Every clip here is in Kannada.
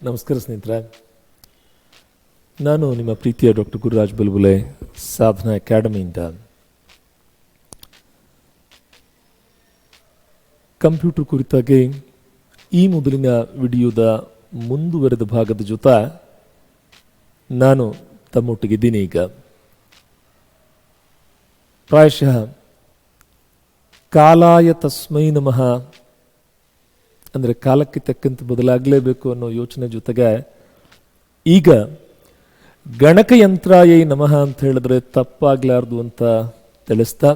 ನಮಸ್ಕಾರ ಸ್ನೇಹಿತರೆ, ನಾನು ನಿಮ್ಮ ಪ್ರೀತಿಯ ಡಾಕ್ಟರ್ ಗುರುರಾಜ್ ಬಲ್ಬುಲೆ, ಸಾಧನಾ ಅಕಾಡೆಮಿಯಿಂದ. ಕಂಪ್ಯೂಟರ್ ಕುರಿತಾಗಿ ಈ ಮೊದಲಿನ ವಿಡಿಯೋದ ಮುಂದುವರೆದ ಭಾಗದ ಜೊತೆ ನಾನು ತಮ್ಮೊಟ್ಟಿಗಿದ್ದೀನಿ. ಈಗ ಪ್ರಾಯಶಃ ಕಾಲಾಯ ತಸ್ಮೈ ನಮಃ ಅಂದರೆ ಕಾಲಕ್ಕೆ ತಕ್ಕಂತೆ ಬದಲಾಗಲೇಬೇಕು ಅನ್ನೋ ಯೋಚನೆ ಜೊತೆಗೆ ಈಗ ಗಣಕಯಂತ್ರಾಯ ನಮಃ ಅಂತ ಹೇಳಿದ್ರೆ ತಪ್ಪಾಗಲಾರ್ದು ಅಂತ ತಿಳಿಸ್ತಾ,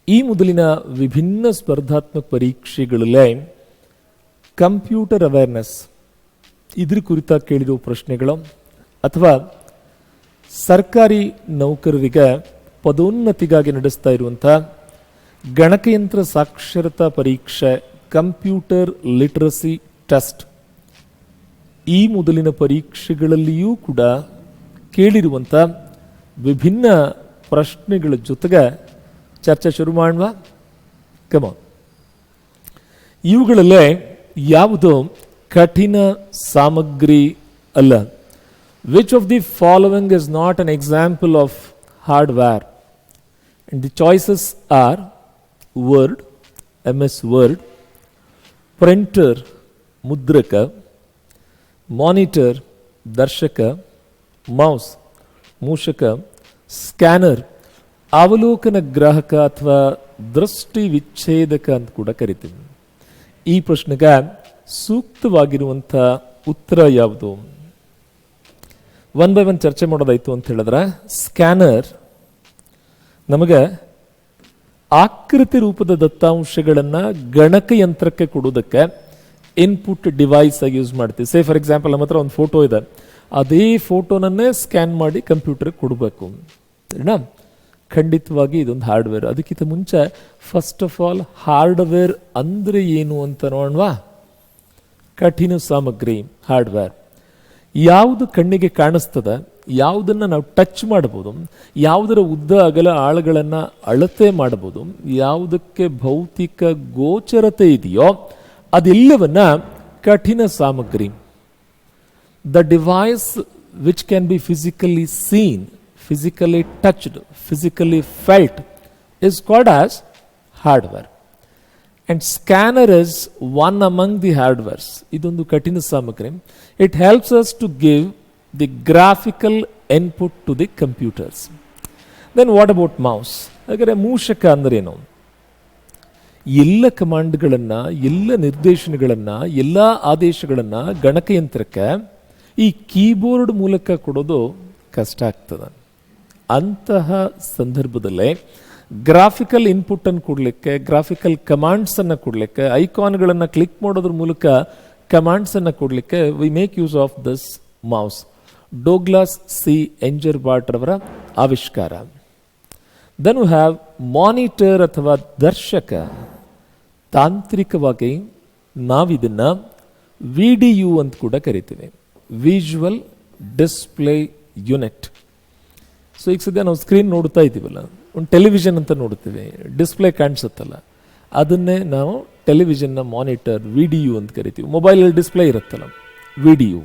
ಈ ಮೊದಲಿನ ವಿಭಿನ್ನ ಸ್ಪರ್ಧಾತ್ಮಕ ಪರೀಕ್ಷೆಗಳಲ್ಲೇ ಕಂಪ್ಯೂಟರ್ ಅವೇರ್ನೆಸ್ ಇದ್ರ ಕುರಿತಾಗಿ ಕೇಳಿರೋ ಪ್ರಶ್ನೆಗಳು ಅಥವಾ ಸರ್ಕಾರಿ ನೌಕರರಿಗೆ ಪದೋನ್ನತಿಗಾಗಿ ನಡೆಸ್ತಾ ಇರುವಂಥ ಗಣಕಯಂತ್ರ ಸಾಕ್ಷರತಾ ಪರೀಕ್ಷೆ ಕಂಪ್ಯೂಟರ್ ಲಿಟರಸಿ ಟೆಸ್ಟ್, ಈ ಮೊದಲಿನ ಪರೀಕ್ಷೆಗಳಲ್ಲಿಯೂ ಕೂಡ ಕೇಳಿರುವಂಥ ವಿಭಿನ್ನ ಪ್ರಶ್ನೆಗಳ ಜೊತೆಗೆ ಚರ್ಚೆ ಶುರು ಮಾಡುವ. ಕಮಾನ್. ಇವುಗಳಲ್ಲೇ ಯಾವುದು ಕಠಿಣ ಸಾಮಗ್ರಿ ಅಲ್ಲ? Which of the following is not an example of hardware? And the choices are word, MS word, printer ಮುದ್ರಕ, ಮಾನಿಟರ್ ದರ್ಶಕ, ಮೌಸ್ ಮೂಷಕ, ಸ್ಕ್ಯಾನರ್ ಅವಲೋಕನ ಗ್ರಾಹಕ ಅಥವಾ ದೃಷ್ಟಿ ವಿಚ್ಛೇದಕ ಅಂತ ಕೂಡ ಕರಿತೀವಿ. ಈ ಪ್ರಶ್ನೆಗೆ ಸೂಕ್ತವಾಗಿರುವಂಥ ಉತ್ತರ ಯಾವುದು? ಒನ್ ಬೈ ಒನ್ ಚರ್ಚೆ ಮಾಡೋದಾಯ್ತು ಅಂತ ಹೇಳಿದ್ರೆ, ಸ್ಕ್ಯಾನರ್ ನಮಗೆ ಆಕೃತಿ ರೂಪದ ದತ್ತಾಂಶಗಳನ್ನು ಗಣಕಯಂತ್ರಕ್ಕೆ ಕೊಡೋದಕ್ಕೆ ಇನ್ಪುಟ್ ಡಿವೈಸ್ ಆಗಿ ಯೂಸ್ ಮಾಡ್ತೀವಿ. ಸೇ ಫಾರ್ ಎಕ್ಸಾಂಪಲ್, ನಮ್ಮ ಹತ್ರ ಒಂದು ಫೋಟೋ ಇದೆ, ಅದೇ ಫೋಟೋನನ್ನೇ ಸ್ಕ್ಯಾನ್ ಮಾಡಿ ಕಂಪ್ಯೂಟರ್ಗೆ ಕೊಡಬೇಕು. ಸರಿನಾ? ಖಂಡಿತವಾಗಿ ಇದೊಂದು ಹಾರ್ಡ್ವೇರ್. ಅದಕ್ಕಿಂತ ಮುಂಚೆ ಫಸ್ಟ್ ಆಫ್ ಆಲ್ ಹಾರ್ಡ್ವೇರ್ ಅಂದರೆ ಏನು ಅಂತ ನೋಡೋಣವಾ? ಕಠಿಣ ಸಾಮಗ್ರಿ ಹಾರ್ಡ್ವೇರ್. ಯಾವುದು ಕಣ್ಣಿಗೆ ಕಾಣಿಸ್ತದೆ, ಯಾವುದನ್ನು ನಾವು ಟಚ್ ಮಾಡ್ಬೋದು, ಯಾವುದರ ಉದ್ದ ಅಗಲ ಆಳಗಳನ್ನು ಅಳತೆ ಮಾಡ್ಬೋದು, ಯಾವುದಕ್ಕೆ ಭೌತಿಕ ಗೋಚರತೆ ಇದೆಯೋ ಅದೆಲ್ಲವನ್ನ ಕಠಿಣ ಸಾಮಗ್ರಿ. The device which can be physically seen, physically touched, physically felt is called as hardware. And scanner is one among the hardwares. ಇದೊಂದು ಕಠಿಣ ಸಾಮಗ್ರಿ. It helps us to give the graphical input to the computers. Then what about mouse? ಹಾಗಾದರೆ ಮೂಷಕ ಅಂದ್ರೇನು? ಎಲ್ಲ ಕಮಾಂಡ್ಗಳನ್ನು, ಎಲ್ಲ ನಿರ್ದೇಶನಗಳನ್ನು, ಎಲ್ಲ ಆದೇಶಗಳನ್ನು ಗಣಕಯಂತ್ರಕ್ಕೆ ಈ ಕೀಬೋರ್ಡ್ ಮೂಲಕ ಕೊಡೋದು ಕಷ್ಟ ಆಗ್ತದೆ. ಅಂತಹ ಸಂದರ್ಭದಲ್ಲೇ ಗ್ರಾಫಿಕಲ್ ಇನ್ಪುಟ್ ಅನ್ನು ಕೊಡಲಿಕ್ಕೆ, ಗ್ರಾಫಿಕಲ್ ಕಮಾಂಡ್ಸ್ ಅನ್ನು ಕೊಡಲಿಕ್ಕೆ, ಐಕಾನ್ಗಳನ್ನು ಕ್ಲಿಕ್ ಮಾಡೋದ್ರ ಮೂಲಕ ಕಮಾಂಡ್ಸ್ ಅನ್ನು ಕೊಡಲಿಕ್ಕೆ we make use of this mouse. Douglas C Engelbart ರವರ ಆವಿಷ್ಕಾರ. ದೆನ್ ವಿ ಹ್ಯಾವ್ ಮಾನಿಟರ್ ಅಥವಾ ದರ್ಶಕ. ತಾಂತ್ರಿಕವಾಗಿ ನಾವಿದನ್ನು VDU ಅಂತ ಕೂಡ ಕರಿತೀವಿ, ವಿಜುವಲ್ ಡಿಸ್ಪ್ಲೇ ಯೂನಿಟ್. ಸೊ ಈಗ ಸದ್ಯ ನಾವು ಸ್ಕ್ರೀನ್ ನೋಡ್ತಾ ಇದ್ದೀವಲ್ಲ, ಒಂದು ಟೆಲಿವಿಷನ್ ಅಂತ ನೋಡ್ತೀವಿ, ಡಿಸ್ಪ್ಲೇ ಕಾಣಿಸುತ್ತಲ್ಲ, ಅದನ್ನೇ ನಾವು ಟೆಲಿವಿಷನ್ನ ಮಾನಿಟರ್ VDU ಅಂತ ಕರಿತೀವಿ. ಮೊಬೈಲಲ್ಲಿ ಡಿಸ್ಪ್ಲೇ ಇರುತ್ತಲ್ಲ, VDU.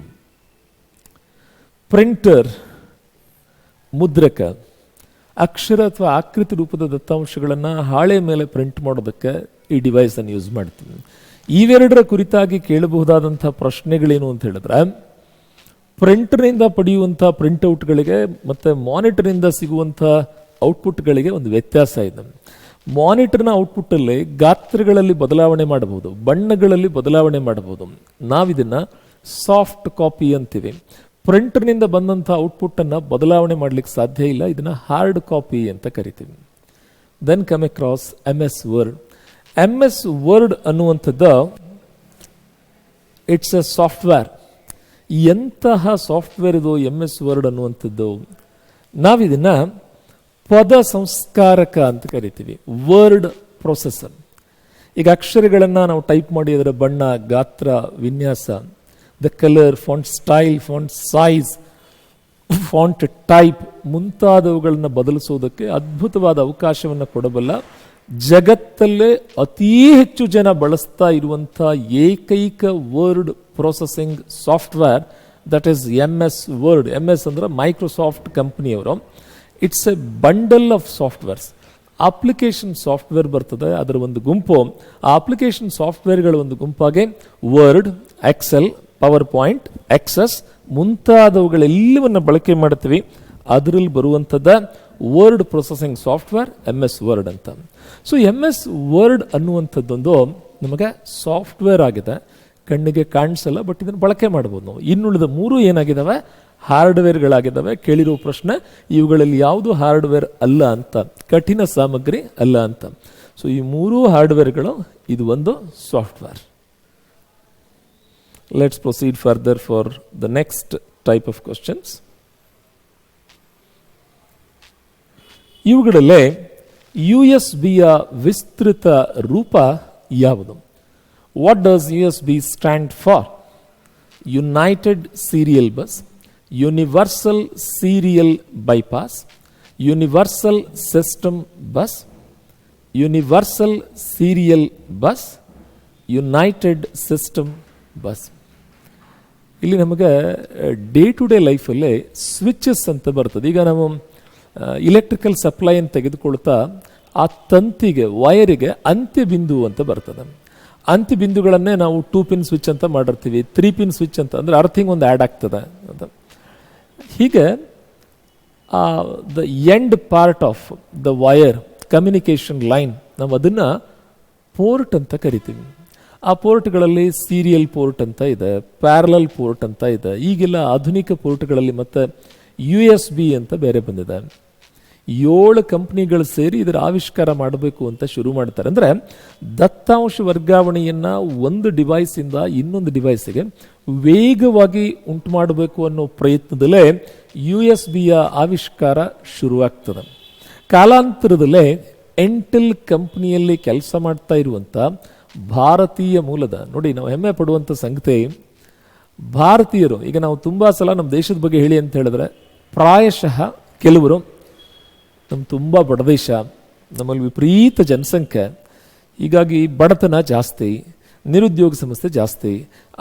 ಪ್ರಿಂಟರ್ ಮುದ್ರಕ. ಅಕ್ಷರ ಅಥವಾ ಆಕೃತಿ ರೂಪದ ದತ್ತಾಂಶಗಳನ್ನು ಹಾಳೆ ಮೇಲೆ ಪ್ರಿಂಟ್ ಮಾಡೋದಕ್ಕೆ ಈ ಡಿವೈಸನ್ನು ಯೂಸ್ ಮಾಡ್ತೀವಿ. ಇವೆರಡರ ಕುರಿತಾಗಿ ಕೇಳಬಹುದಾದಂಥ ಪ್ರಶ್ನೆಗಳೇನು ಅಂತ ಹೇಳಿದ್ರೆ, ಪ್ರಿಂಟರ್ನಿಂದ ಪಡೆಯುವಂಥ ಪ್ರಿಂಟ್ಔಟ್ಗಳಿಗೆ ಮತ್ತು ಮಾನಿಟರ್ನಿಂದ ಸಿಗುವಂಥ ಔಟ್ಪುಟ್ಗಳಿಗೆ ಒಂದು ವ್ಯತ್ಯಾಸ ಇದೆ. ಮಾನಿಟರ್ನ ಔಟ್ಪುಟ್ಟಲ್ಲಿ ಗಾತ್ರಗಳಲ್ಲಿ ಬದಲಾವಣೆ ಮಾಡಬಹುದು, ಬಣ್ಣಗಳಲ್ಲಿ ಬದಲಾವಣೆ ಮಾಡಬಹುದು. ನಾವಿದನ್ನು ಸಾಫ್ಟ್ ಕಾಪಿ ಅಂತೀವಿ. ಪ್ರಿಂಟರ್ನಿಂದ ಬಂದಂಥ ಔಟ್ಪುಟ್ಟನ್ನು ಬದಲಾವಣೆ ಮಾಡಲಿಕ್ಕೆ ಸಾಧ್ಯ ಇಲ್ಲ, ಇದನ್ನು ಹಾರ್ಡ್ ಕಾಪಿ ಅಂತ ಕರಿತೀವಿ. Then come across MS word. MS Word ಅನ್ನುವಂಥದ್ದು ಇಟ್ಸ್ ಎ ಸಾಫ್ಟ್ವೇರ್. ಎಂತಹ ಸಾಫ್ಟ್ವೇರ್ ಇದು MS ವರ್ಡ್ ಅನ್ನುವಂಥದ್ದು? ನಾವಿದನ್ನು ಪದ ಸಂಸ್ಕಾರಕ ಅಂತ ಕರಿತೀವಿ, ವರ್ಡ್ ಪ್ರೊಸೆಸರ್. ಈಗ ಅಕ್ಷರಗಳನ್ನು ನಾವು ಟೈಪ್ ಮಾಡಿ ಅದರ ಬಣ್ಣ, ಗಾತ್ರ, ವಿನ್ಯಾಸ, the colour, font style, font size, font type ಮುಂತಾದವುಗಳನ್ನು ಬದಲಿಸೋದಕ್ಕೆ ಅದ್ಭುತವಾದ ಅವಕಾಶವನ್ನು ಕೊಡಬಲ್ಲ ಜಗತ್ತಲ್ಲೇ ಅತೀ ಹೆಚ್ಚು ಜನ ಬಳಸ್ತಾ ಇರುವಂಥ ಏಕೈಕ word processing software that is MS word. MS ಅಂದರೆ ಮೈಕ್ರೋಸಾಫ್ಟ್ ಕಂಪ್ನಿಯವರು. It's a bundle of softwares. Application software ಬರ್ತದೆ, ಅದರ ಒಂದು ಗುಂಪು. ಆ ಅಪ್ಲಿಕೇಶನ್ ಸಾಫ್ಟ್ವೇರ್ಗಳ ಒಂದು ಗುಂಪಾಗಿ word, Excel, PowerPoint, Access ಮುಂತಾದವುಗಳೆಲ್ಲವನ್ನು ಬಳಕೆ ಮಾಡ್ತೀವಿ. ಅದರಲ್ಲಿ ಬರುವಂಥದ್ದು word processing software MS word ಅಂತ. ಸೊ MS ವರ್ಡ್ ಅನ್ನುವಂಥದ್ದೊಂದು ನಮಗೆ ಸಾಫ್ಟ್ವೇರ್ ಆಗಿದೆ, ಕಣ್ಣಿಗೆ ಕಾಣಿಸಲ್ಲ, ಬಟ್ ಇದನ್ನು ಬಳಕೆ ಮಾಡ್ಬೋದು ನಾವು. ಇನ್ನುಳಿದ 3 ಏನಾಗಿದ್ದಾವೆ? ಹಾರ್ಡ್ವೇರ್ಗಳಾಗಿದ್ದಾವೆ. ಕೇಳಿರೋ ಪ್ರಶ್ನೆ, ಇವುಗಳಲ್ಲಿ ಯಾವುದು ಹಾರ್ಡ್ವೇರ್ ಅಲ್ಲ ಅಂತ, ಕಠಿಣ ಸಾಮಗ್ರಿ ಅಲ್ಲ ಅಂತ. ಸೊ ಈ 3 ಹಾರ್ಡ್ವೇರ್ಗಳು, ಇದು ಒಂದು software. Let's proceed further for the next type of questions. ಇವುಗಳಲ್ಲೇ USB-ಯ ವಿಸ್ತೃತ ರೂಪ ಯಾವುದು? What does USB stand for? United serial bus, universal serial bypass, universal system bus, universal serial bus, united system bus. ಇಲ್ಲಿ ನಮಗೆ ಡೇ ಟು ಡೇ ಲೈಫಲ್ಲೇ ಸ್ವಿಚಸ್ ಅಂತ ಬರ್ತದೆ. ಈಗ ನಾವು ಇಲೆಕ್ಟ್ರಿಕಲ್ ಸಪ್ಲೈಯನ್ನು ತೆಗೆದುಕೊಳ್ತಾ ಆ ತಂತಿಗೆ, ವೈರಿಗೆ ಅಂತ್ಯ ಬಿಂದು ಅಂತ ಬರ್ತದೆ. ಅಂತ್ಯ ಬಿಂದುಗಳನ್ನೇ ನಾವು 2 ಪಿನ್ ಸ್ವಿಚ್ ಅಂತ ಮಾಡಿರ್ತೀವಿ, 3 ಪಿನ್ ಸ್ವಿಚ್ ಅಂತ, ಅಂದರೆ ಅರ್ಥಿಂಗ್ ಒಂದು ಆ್ಯಡ್ ಆಗ್ತದೆ ಅಂತ. ಹೀಗೆ the end part of the wire communication line, ನಾವು ಅದನ್ನು ಪೋರ್ಟ್ ಅಂತ ಕರಿತೀವಿ. ಆ ಪೋರ್ಟ್ಗಳಲ್ಲಿ ಸೀರಿಯಲ್ ಪೋರ್ಟ್ ಅಂತ ಇದೆ, ಪ್ಯಾರಲಲ್ ಪೋರ್ಟ್ ಅಂತ ಇದೆ. ಈಗೆಲ್ಲ ಆಧುನಿಕ ಪೋರ್ಟ್ಗಳಲ್ಲಿ ಮತ್ತೆ USB ಅಂತ ಬೇರೆ ಬಂದಿದೆ. 7 ಕಂಪ್ನಿಗಳು ಸೇರಿ ಇದರ ಆವಿಷ್ಕಾರ ಮಾಡಬೇಕು ಅಂತ ಶುರು ಮಾಡ್ತಾರೆ. ಅಂದರೆ ದತ್ತಾಂಶ ವರ್ಗಾವಣೆಯನ್ನು ಒಂದು ಡಿವೈಸಿಂದ ಇನ್ನೊಂದು ಡಿವೈಸಿಗೆ ವೇಗವಾಗಿ ಉಂಟು ಮಾಡಬೇಕು ಅನ್ನೋ ಪ್ರಯತ್ನದಲ್ಲೇ USB-ಯ ಆವಿಷ್ಕಾರ ಶುರುವಾಗ್ತದೆ. ಕಾಲಾಂತರದಲ್ಲೇ ಎಂಟೆಲ್ ಕಂಪ್ನಿಯಲ್ಲಿ ಕೆಲಸ ಮಾಡ್ತಾ ಇರುವಂಥ ಭಾರತೀಯ ಮೂಲದ, ನೋಡಿ ನಾವು ಹೆಮ್ಮೆ ಪಡುವಂಥ ಸಂಗತಿ, ಭಾರತೀಯರು, ಈಗ ನಾವು ತುಂಬ ಸಲ ನಮ್ಮ ದೇಶದ ಬಗ್ಗೆ ಹೇಳಿ ಅಂತ ಹೇಳಿದ್ರೆ, ಪ್ರಾಯಶಃ ಕೆಲವರು ನಮ್ಮ ತುಂಬ ಬಡದೇಶ, ನಮ್ಮಲ್ಲಿ ವಿಪರೀತ ಜನಸಂಖ್ಯೆ, ಹೀಗಾಗಿ ಬಡತನ ಜಾಸ್ತಿ, ನಿರುದ್ಯೋಗ ಸಮಸ್ಯೆ ಜಾಸ್ತಿ,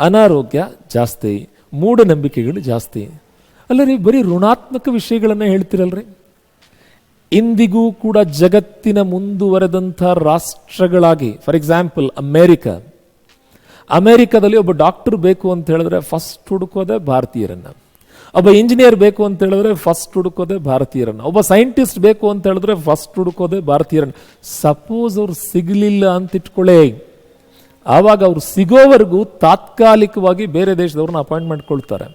ಅನಾರೋಗ್ಯ ಜಾಸ್ತಿ, ಮೂಢನಂಬಿಕೆಗಳು ಜಾಸ್ತಿ. ಅಲ್ಲ ರೀ, ಬರೀ ಋಣಾತ್ಮಕ ವಿಷಯಗಳನ್ನು ಹೇಳ್ತಿರಲ್ರಿ. ಇಂದಿಗೂ ಕೂಡ ಜಗತ್ತಿನ ಮುಂದುವರೆದಂಥ ರಾಷ್ಟ್ರಗಳಾಗಿ, ಫಾರ್ ಎಕ್ಸಾಂಪಲ್ ಅಮೇರಿಕಾದಲ್ಲಿ ಒಬ್ಬ ಡಾಕ್ಟರ್ ಬೇಕು ಅಂತ ಹೇಳಿದ್ರೆ ಫಸ್ಟ್ ಹುಡುಕೋದೆ ಭಾರತೀಯರನ್ನ, ಒಬ್ಬ ಇಂಜಿನಿಯರ್ ಬೇಕು ಅಂತ ಹೇಳಿದ್ರೆ ಫಸ್ಟ್ ಹುಡುಕೋದೆ ಭಾರತೀಯರನ್ನ, ಒಬ್ಬ ಸೈಂಟಿಸ್ಟ್ ಬೇಕು ಅಂತ ಹೇಳಿದ್ರೆ ಫಸ್ಟ್ ಹುಡುಕೋದೆ ಭಾರತೀಯರನ್ನ. ಸಪೋಸ್ ಅವ್ರು ಸಿಗಲಿಲ್ಲ ಅಂತ ಇಟ್ಕೊಳ್ಳಿ, ಆವಾಗ ಅವ್ರು ಸಿಗೋವರೆಗೂ ತಾತ್ಕಾಲಿಕವಾಗಿ ಬೇರೆ ದೇಶದವ್ರನ್ನ ಅಪಾಯಿಂಟ್ ಮಾಡ್ಕೊಳ್ತಾರೆ.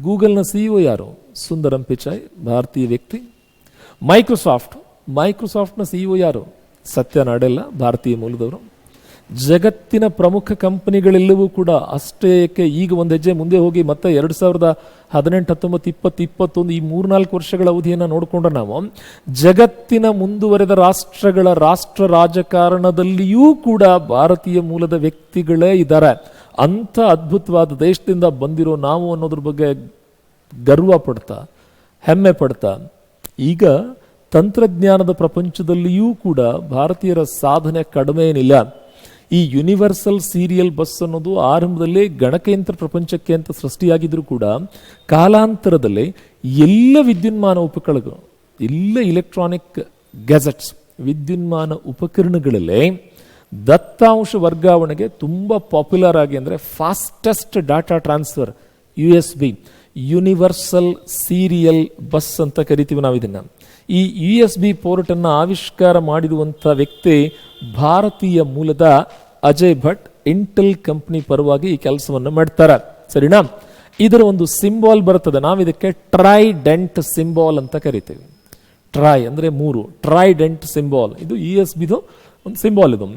ಗೂಗಲ್ನ CEO ಯಾರು? ಸುಂದರಂ ಪಿಚಾಯ್, ಭಾರತೀಯ ವ್ಯಕ್ತಿ. ಮೈಕ್ರೋಸಾಫ್ಟ್ನ CEO ಯಾರು? ಸತ್ಯ ನಾಡೆಲ್ಲ, ಭಾರತೀಯ ಮೂಲದವರು. ಜಗತ್ತಿನ ಪ್ರಮುಖ ಕಂಪನಿಗಳೆಲ್ಲವೂ ಕೂಡ ಅಷ್ಟೇ. ಈಗ ಒಂದು ಹೆಜ್ಜೆ ಮುಂದೆ ಹೋಗಿ ಮತ್ತೆ 2018, 19, 20, 21 ಈ 3-4 ವರ್ಷಗಳ ಅವಧಿಯನ್ನು ನೋಡಿಕೊಂಡ್ರೆ ನಾವು ಜಗತ್ತಿನ ಮುಂದುವರೆದ ರಾಷ್ಟ್ರಗಳ ರಾಷ್ಟ್ರ ರಾಜಕಾರಣದಲ್ಲಿಯೂ ಕೂಡ ಭಾರತೀಯ ಮೂಲದ ವ್ಯಕ್ತಿಗಳೇ ಇದ್ದಾರೆ. ಅಂಥ ಅದ್ಭುತವಾದ ದೇಶದಿಂದ ಬಂದಿರೋ ನಾವು ಅನ್ನೋದ್ರ ಬಗ್ಗೆ ಗರ್ವ ಪಡ್ತಾ, ಹೆಮ್ಮೆ ಪಡ್ತಾ, ಈಗ ತಂತ್ರಜ್ಞಾನದ ಪ್ರಪಂಚದಲ್ಲಿಯೂ ಕೂಡ ಭಾರತೀಯರ ಸಾಧನೆ ಕಡಿಮೆ ಏನಿಲ್ಲ. ಈ ಯೂನಿವರ್ಸಲ್ ಸೀರಿಯಲ್ ಬಸ್ ಅನ್ನೋದು ಆರಂಭದಲ್ಲಿ ಗಣಕಯಂತ್ರ ಪ್ರಪಂಚಕ್ಕೆ ಅಂತ ಸೃಷ್ಟಿಯಾಗಿದ್ರೂ ಕೂಡ ಕಾಲಾಂತರದಲ್ಲಿ ಎಲ್ಲ ವಿದ್ಯುನ್ಮಾನ ಉಪಕರಣಗಳು, ಎಲ್ಲ ಇಲೆಕ್ಟ್ರಾನಿಕ್ ಗ್ಯಾಜೆಟ್ಸ್, ವಿದ್ಯುನ್ಮಾನ ಉಪಕರಣಗಳಲ್ಲೇ ದತ್ತಾಂಶ ವರ್ಗಾವಣೆಗೆ ತುಂಬ ಪಾಪ್ಯುಲರ್ ಆಗಿ, ಅಂದರೆ fastest data transfer, USB universal serial bus ಅಂತ ಕರಿತೀವಿ ನಾವು ಇದನ್ನು. ಈ USB ಪೋರ್ಟನ್ನು ಆವಿಷ್ಕಾರ ಮಾಡಿರುವಂಥ ವ್ಯಕ್ತಿ ಭಾರತೀಯ ಮೂಲದ ಅಜಯ್ ಭಟ್, ಇಂಟೆಲ್ ಕಂಪ್ನಿ ಪರವಾಗಿ ಈ ಕೆಲಸವನ್ನು ಮಾಡ್ತಾರೆ. ಸರಿನಾ? ಇದರ ಒಂದು ಸಿಂಬಾಲ್ ಬರ್ತದೆ, ನಾವು ಇದಕ್ಕೆ ಟ್ರೈಡೆಂಟ್ ಸಿಂಬಾಲ್ ಅಂತ ಕರಿತೀವಿ. ಟ್ರೈ ಅಂದರೆ 3, ಟ್ರೈಡೆಂಟ್ ಸಿಂಬಾಲ್, ಇದು USB ಒಂದು ಸಿಂಬಾಲ್. ಇದು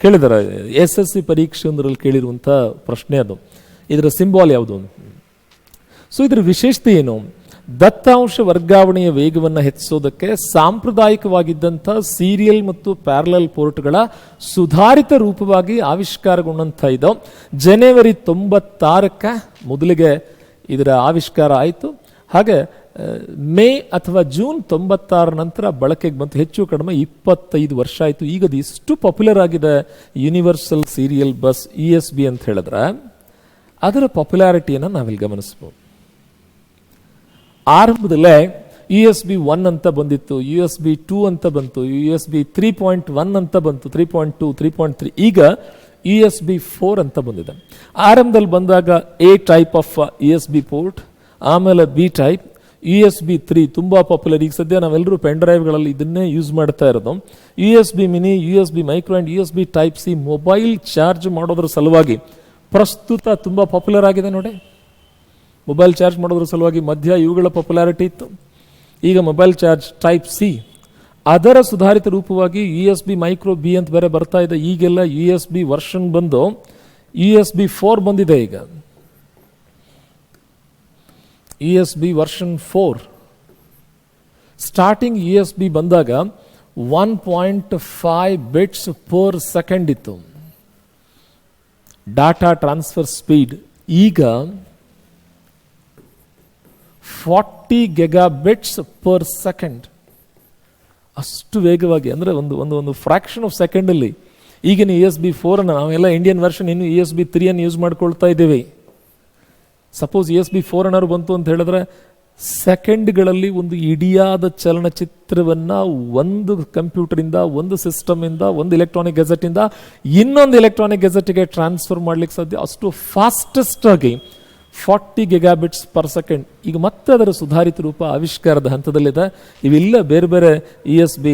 ಕೇಳಿದಾರೆ SSC ಪರೀಕ್ಷೆ ಒಂದರಲ್ಲಿ ಕೇಳಿರುವಂಥ ಪ್ರಶ್ನೆ ಅದು. ಇದರ ಸಿಂಬಾಲ್ ಯಾವುದು? ಸೊ ಇದರ ವಿಶೇಷತೆ ಏನು? ದತ್ತಾಂಶ ವರ್ಗಾವಣೆಯ ವೇಗವನ್ನು ಹೆಚ್ಚಿಸೋದಕ್ಕೆ ಸಾಂಪ್ರದಾಯಿಕವಾಗಿದ್ದಂಥ ಸೀರಿಯಲ್ ಮತ್ತು ಪ್ಯಾರಲಲ್ ಪೋರ್ಟ್ಗಳ ಸುಧಾರಿತ ರೂಪವಾಗಿ ಆವಿಷ್ಕಾರಗೊಂಡಂಥ ಇದು. ಜನವರಿ 96ಕ್ಕೆ ಮೊದಲಿಗೆ ಇದರ ಆವಿಷ್ಕಾರ ಆಯಿತು. ಹಾಗೆ ಮೇ ಅಥವಾ ಜೂನ್ 96 ನಂತರ ಬಳಕೆಗೆ ಬಂತು. ಹೆಚ್ಚು ಕಡಿಮೆ 25 ವರ್ಷ ಆಯಿತು. ಈಗ ಅದು ಎಷ್ಟು ಪಾಪ್ಯುಲರ್ ಆಗಿದೆ ಯೂನಿವರ್ಸಲ್ ಸೀರಿಯಲ್ ಬಸ್ USB ಅಂತ ಹೇಳಿದ್ರೆ ಅದರ ಪಾಪ್ಯುಲಾರಿಟಿಯನ್ನು ನಾವಿಲ್ಲಿ ಗಮನಿಸ್ಬೋದು. ಆರಂಭದಲ್ಲೇ USB 1 ಅಂತ ಬಂದಿತ್ತು, USB 2 ಅಂತ ಬಂತು, USB 3.1 ಅಂತ ಬಂತು, 3.2, 3.3, ಈಗ USB 4 ಅಂತ ಬಂದಿದೆ. ಆರಂಭದಲ್ಲಿ ಬಂದಾಗ A type of USB port, ಆಮೇಲೆ B ಟೈಪ್, USB 3 ತುಂಬಾ ಪಾಪ್ಯುಲರ್. ಈಗ ಸದ್ಯ ನಾವೆಲ್ಲರೂ ಪೆನ್ ಡ್ರೈವ್ಗಳಲ್ಲಿ ಇದನ್ನೇ ಯೂಸ್ ಮಾಡ್ತಾ ಇರೋದು. USB mini, USB micro and USB type C mobile charge ಮಾಡೋದ್ರ ಸಲುವಾಗಿ ಪ್ರಸ್ತುತ ತುಂಬಾ ಪಾಪ್ಯುಲರ್ ಆಗಿದೆ ನೋಡಿ. ಮೊಬೈಲ್ ಚಾರ್ಜ್ ಮಾಡೋದ್ರ ಸಲುವಾಗಿ ಮಧ್ಯ ಇವುಗಳ ಪಾಪ್ಯುಲಾರಿಟಿ ಇತ್ತು. ಈಗ ಮೊಬೈಲ್ ಚಾರ್ಜ್ ಟೈಪ್ C ಅದರ ಸುಧಾರಿತ ರೂಪವಾಗಿ USB ಮೈಕ್ರೋ B ಅಂತ ಬೇರೆ ಬರ್ತಾ ಇದೆ. ಈಗೆಲ್ಲ USB ವರ್ಷನ್ ಬಂದು USB 4 ಬಂದಿದೆ. ಈಗ USB ವರ್ಷನ್ 4 ಸ್ಟಾರ್ಟಿಂಗ್ USB ಬಂದಾಗ 1.5 ಬಿಟ್ಸ್ ಪರ್ ಸೆಕೆಂಡ್ ಇತ್ತು ಡಾಟಾ ಟ್ರಾನ್ಸ್ಫರ್ ಸ್ಪೀಡ್. ಈಗ 40 ಗಿಗಾಬಿಟ್ಸ್ ಪರ್ ಸೆಕೆಂಡ್. ಅಷ್ಟು ವೇಗವಾಗಿ, ಅಂದರೆ ಒಂದು ಫ್ರಾಕ್ಷನ್ ಆಫ್ ಸೆಕೆಂಡಲ್ಲಿ ಈಗಿನ USB 4 ಅನ್ನು ನಾವೆಲ್ಲ ಇಂಡಿಯನ್ ವರ್ಷನ್ ಇನ್ನು USB 3 ಅನ್ನು ಯೂಸ್ ಮಾಡ್ಕೊಳ್ತಾ ಇದ್ದೇವೆ. ಸಪೋಸ್ USB 4 ಏನಾದ್ರು ಬಂತು ಅಂತ ಹೇಳಿದ್ರೆ ಸೆಕೆಂಡ್ಗಳಲ್ಲಿ ಒಂದು ಇಡಿಯಾದ ಚಲನಚಿತ್ರವನ್ನು ಒಂದು ಕಂಪ್ಯೂಟರಿಂದ, ಒಂದು ಸಿಸ್ಟಮಿಂದ, ಒಂದು ಎಲೆಕ್ಟ್ರಾನಿಕ್ ಗೆಜೆಟಿಂದ ಇನ್ನೊಂದು ಎಲೆಕ್ಟ್ರಾನಿಕ್ ಗೆಜೆಟ್ಗೆ ಟ್ರಾನ್ಸ್ಫರ್ ಮಾಡ್ಲಿಕ್ಕೆ ಸಾಧ್ಯ. ಅಷ್ಟು ಫಾಸ್ಟೆಸ್ಟ್ ಆಗಿ 40 ಗಿಗಾಬಿಟ್ಸ್ ಪರ್ ಸೆಕೆಂಡ್. ಈಗ ಮತ್ತೆ ಅದರ ಸುಧಾರಿತ ರೂಪ ಆವಿಷ್ಕಾರದ ಹಂತದಲ್ಲಿದೆ. ಇವೆಲ್ಲ ಬೇರೆ ಬೇರೆ USB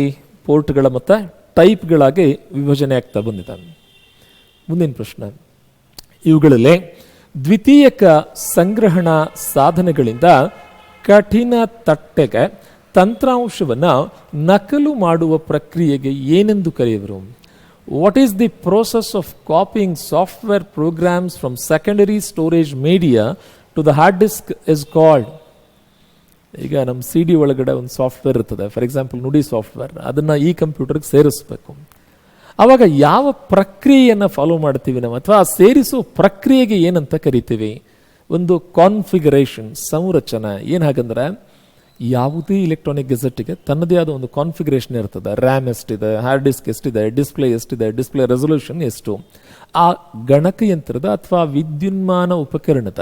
ಪೋರ್ಟ್ಗಳ ಮತ್ತು ಟೈಪ್ಗಳಾಗಿ ವಿಭಜನೆ ಆಗ್ತಾ ಬಂದಿದೆ. ಮುಂದಿನ ಪ್ರಶ್ನೆ, ಇವುಗಳಲ್ಲಿ ದ್ವಿತೀಯಕ ಸಂಗ್ರಹಣಾ ಸಾಧನಗಳಿಂದ ಕಠಿಣ ತಟ್ಟೆಗೆ ತಂತ್ರಾಂಶವನ್ನು ನಕಲು ಮಾಡುವ ಪ್ರಕ್ರಿಯೆಗೆ ಏನೆಂದು ಕರೆಯುವರು? What is the process of copying software programs from secondary storage media to the hard disk is called? ಈಗ ನಮ್ಮ CD ಒಳಗಡೆ ಒಂದು ಸಾಫ್ಟ್ವೇರ್ ಇರ್ತದೆ, ಫಾರ್ ಎಕ್ಸಾಂಪಲ್ ನುಡಿ ಸಾಫ್ಟ್ವೇರ್, ಅದನ್ನು ಈ ಕಂಪ್ಯೂಟರ್ಗೆ ಸೇರಿಸಬೇಕು. ಆವಾಗ ಯಾವ ಪ್ರಕ್ರಿಯೆಯನ್ನು ಫಾಲೋ ಮಾಡ್ತೀವಿ ನಾವು, ಅಥವಾ ಸೇರಿಸೋ ಪ್ರಕ್ರಿಯೆಗೆ ಏನಂತ ಕರಿತೀವಿ? ಒಂದು ಕಾನ್ಫಿಗರೇಷನ್, ಸಂರಚನೆ. ಏನು ಹಾಗಂದ್ರೆ ಯಾವುದೇ ಇಲೆಕ್ಟ್ರಾನಿಕ್ ಗೆಜೆಟ್ಗೆ ತನ್ನದೇ ಆದ ಒಂದು ಕಾನ್ಫಿಗರೇಷನ್ ಇರ್ತದೆ. ರ್ಯಾಮ್ ಎಷ್ಟಿದೆ, ಹಾರ್ಡ್ ಡಿಸ್ಕ್ ಎಷ್ಟಿದೆ, ಡಿಸ್ಪ್ಲೇ ಎಷ್ಟಿದೆ, ಡಿಸ್ಪ್ಲೇ ರೆಸೊಲ್ಯೂಷನ್ ಎಷ್ಟು. ಆ ಗಣಕಯಂತ್ರದ ಅಥವಾ ವಿದ್ಯುನ್ಮಾನ ಉಪಕರಣದ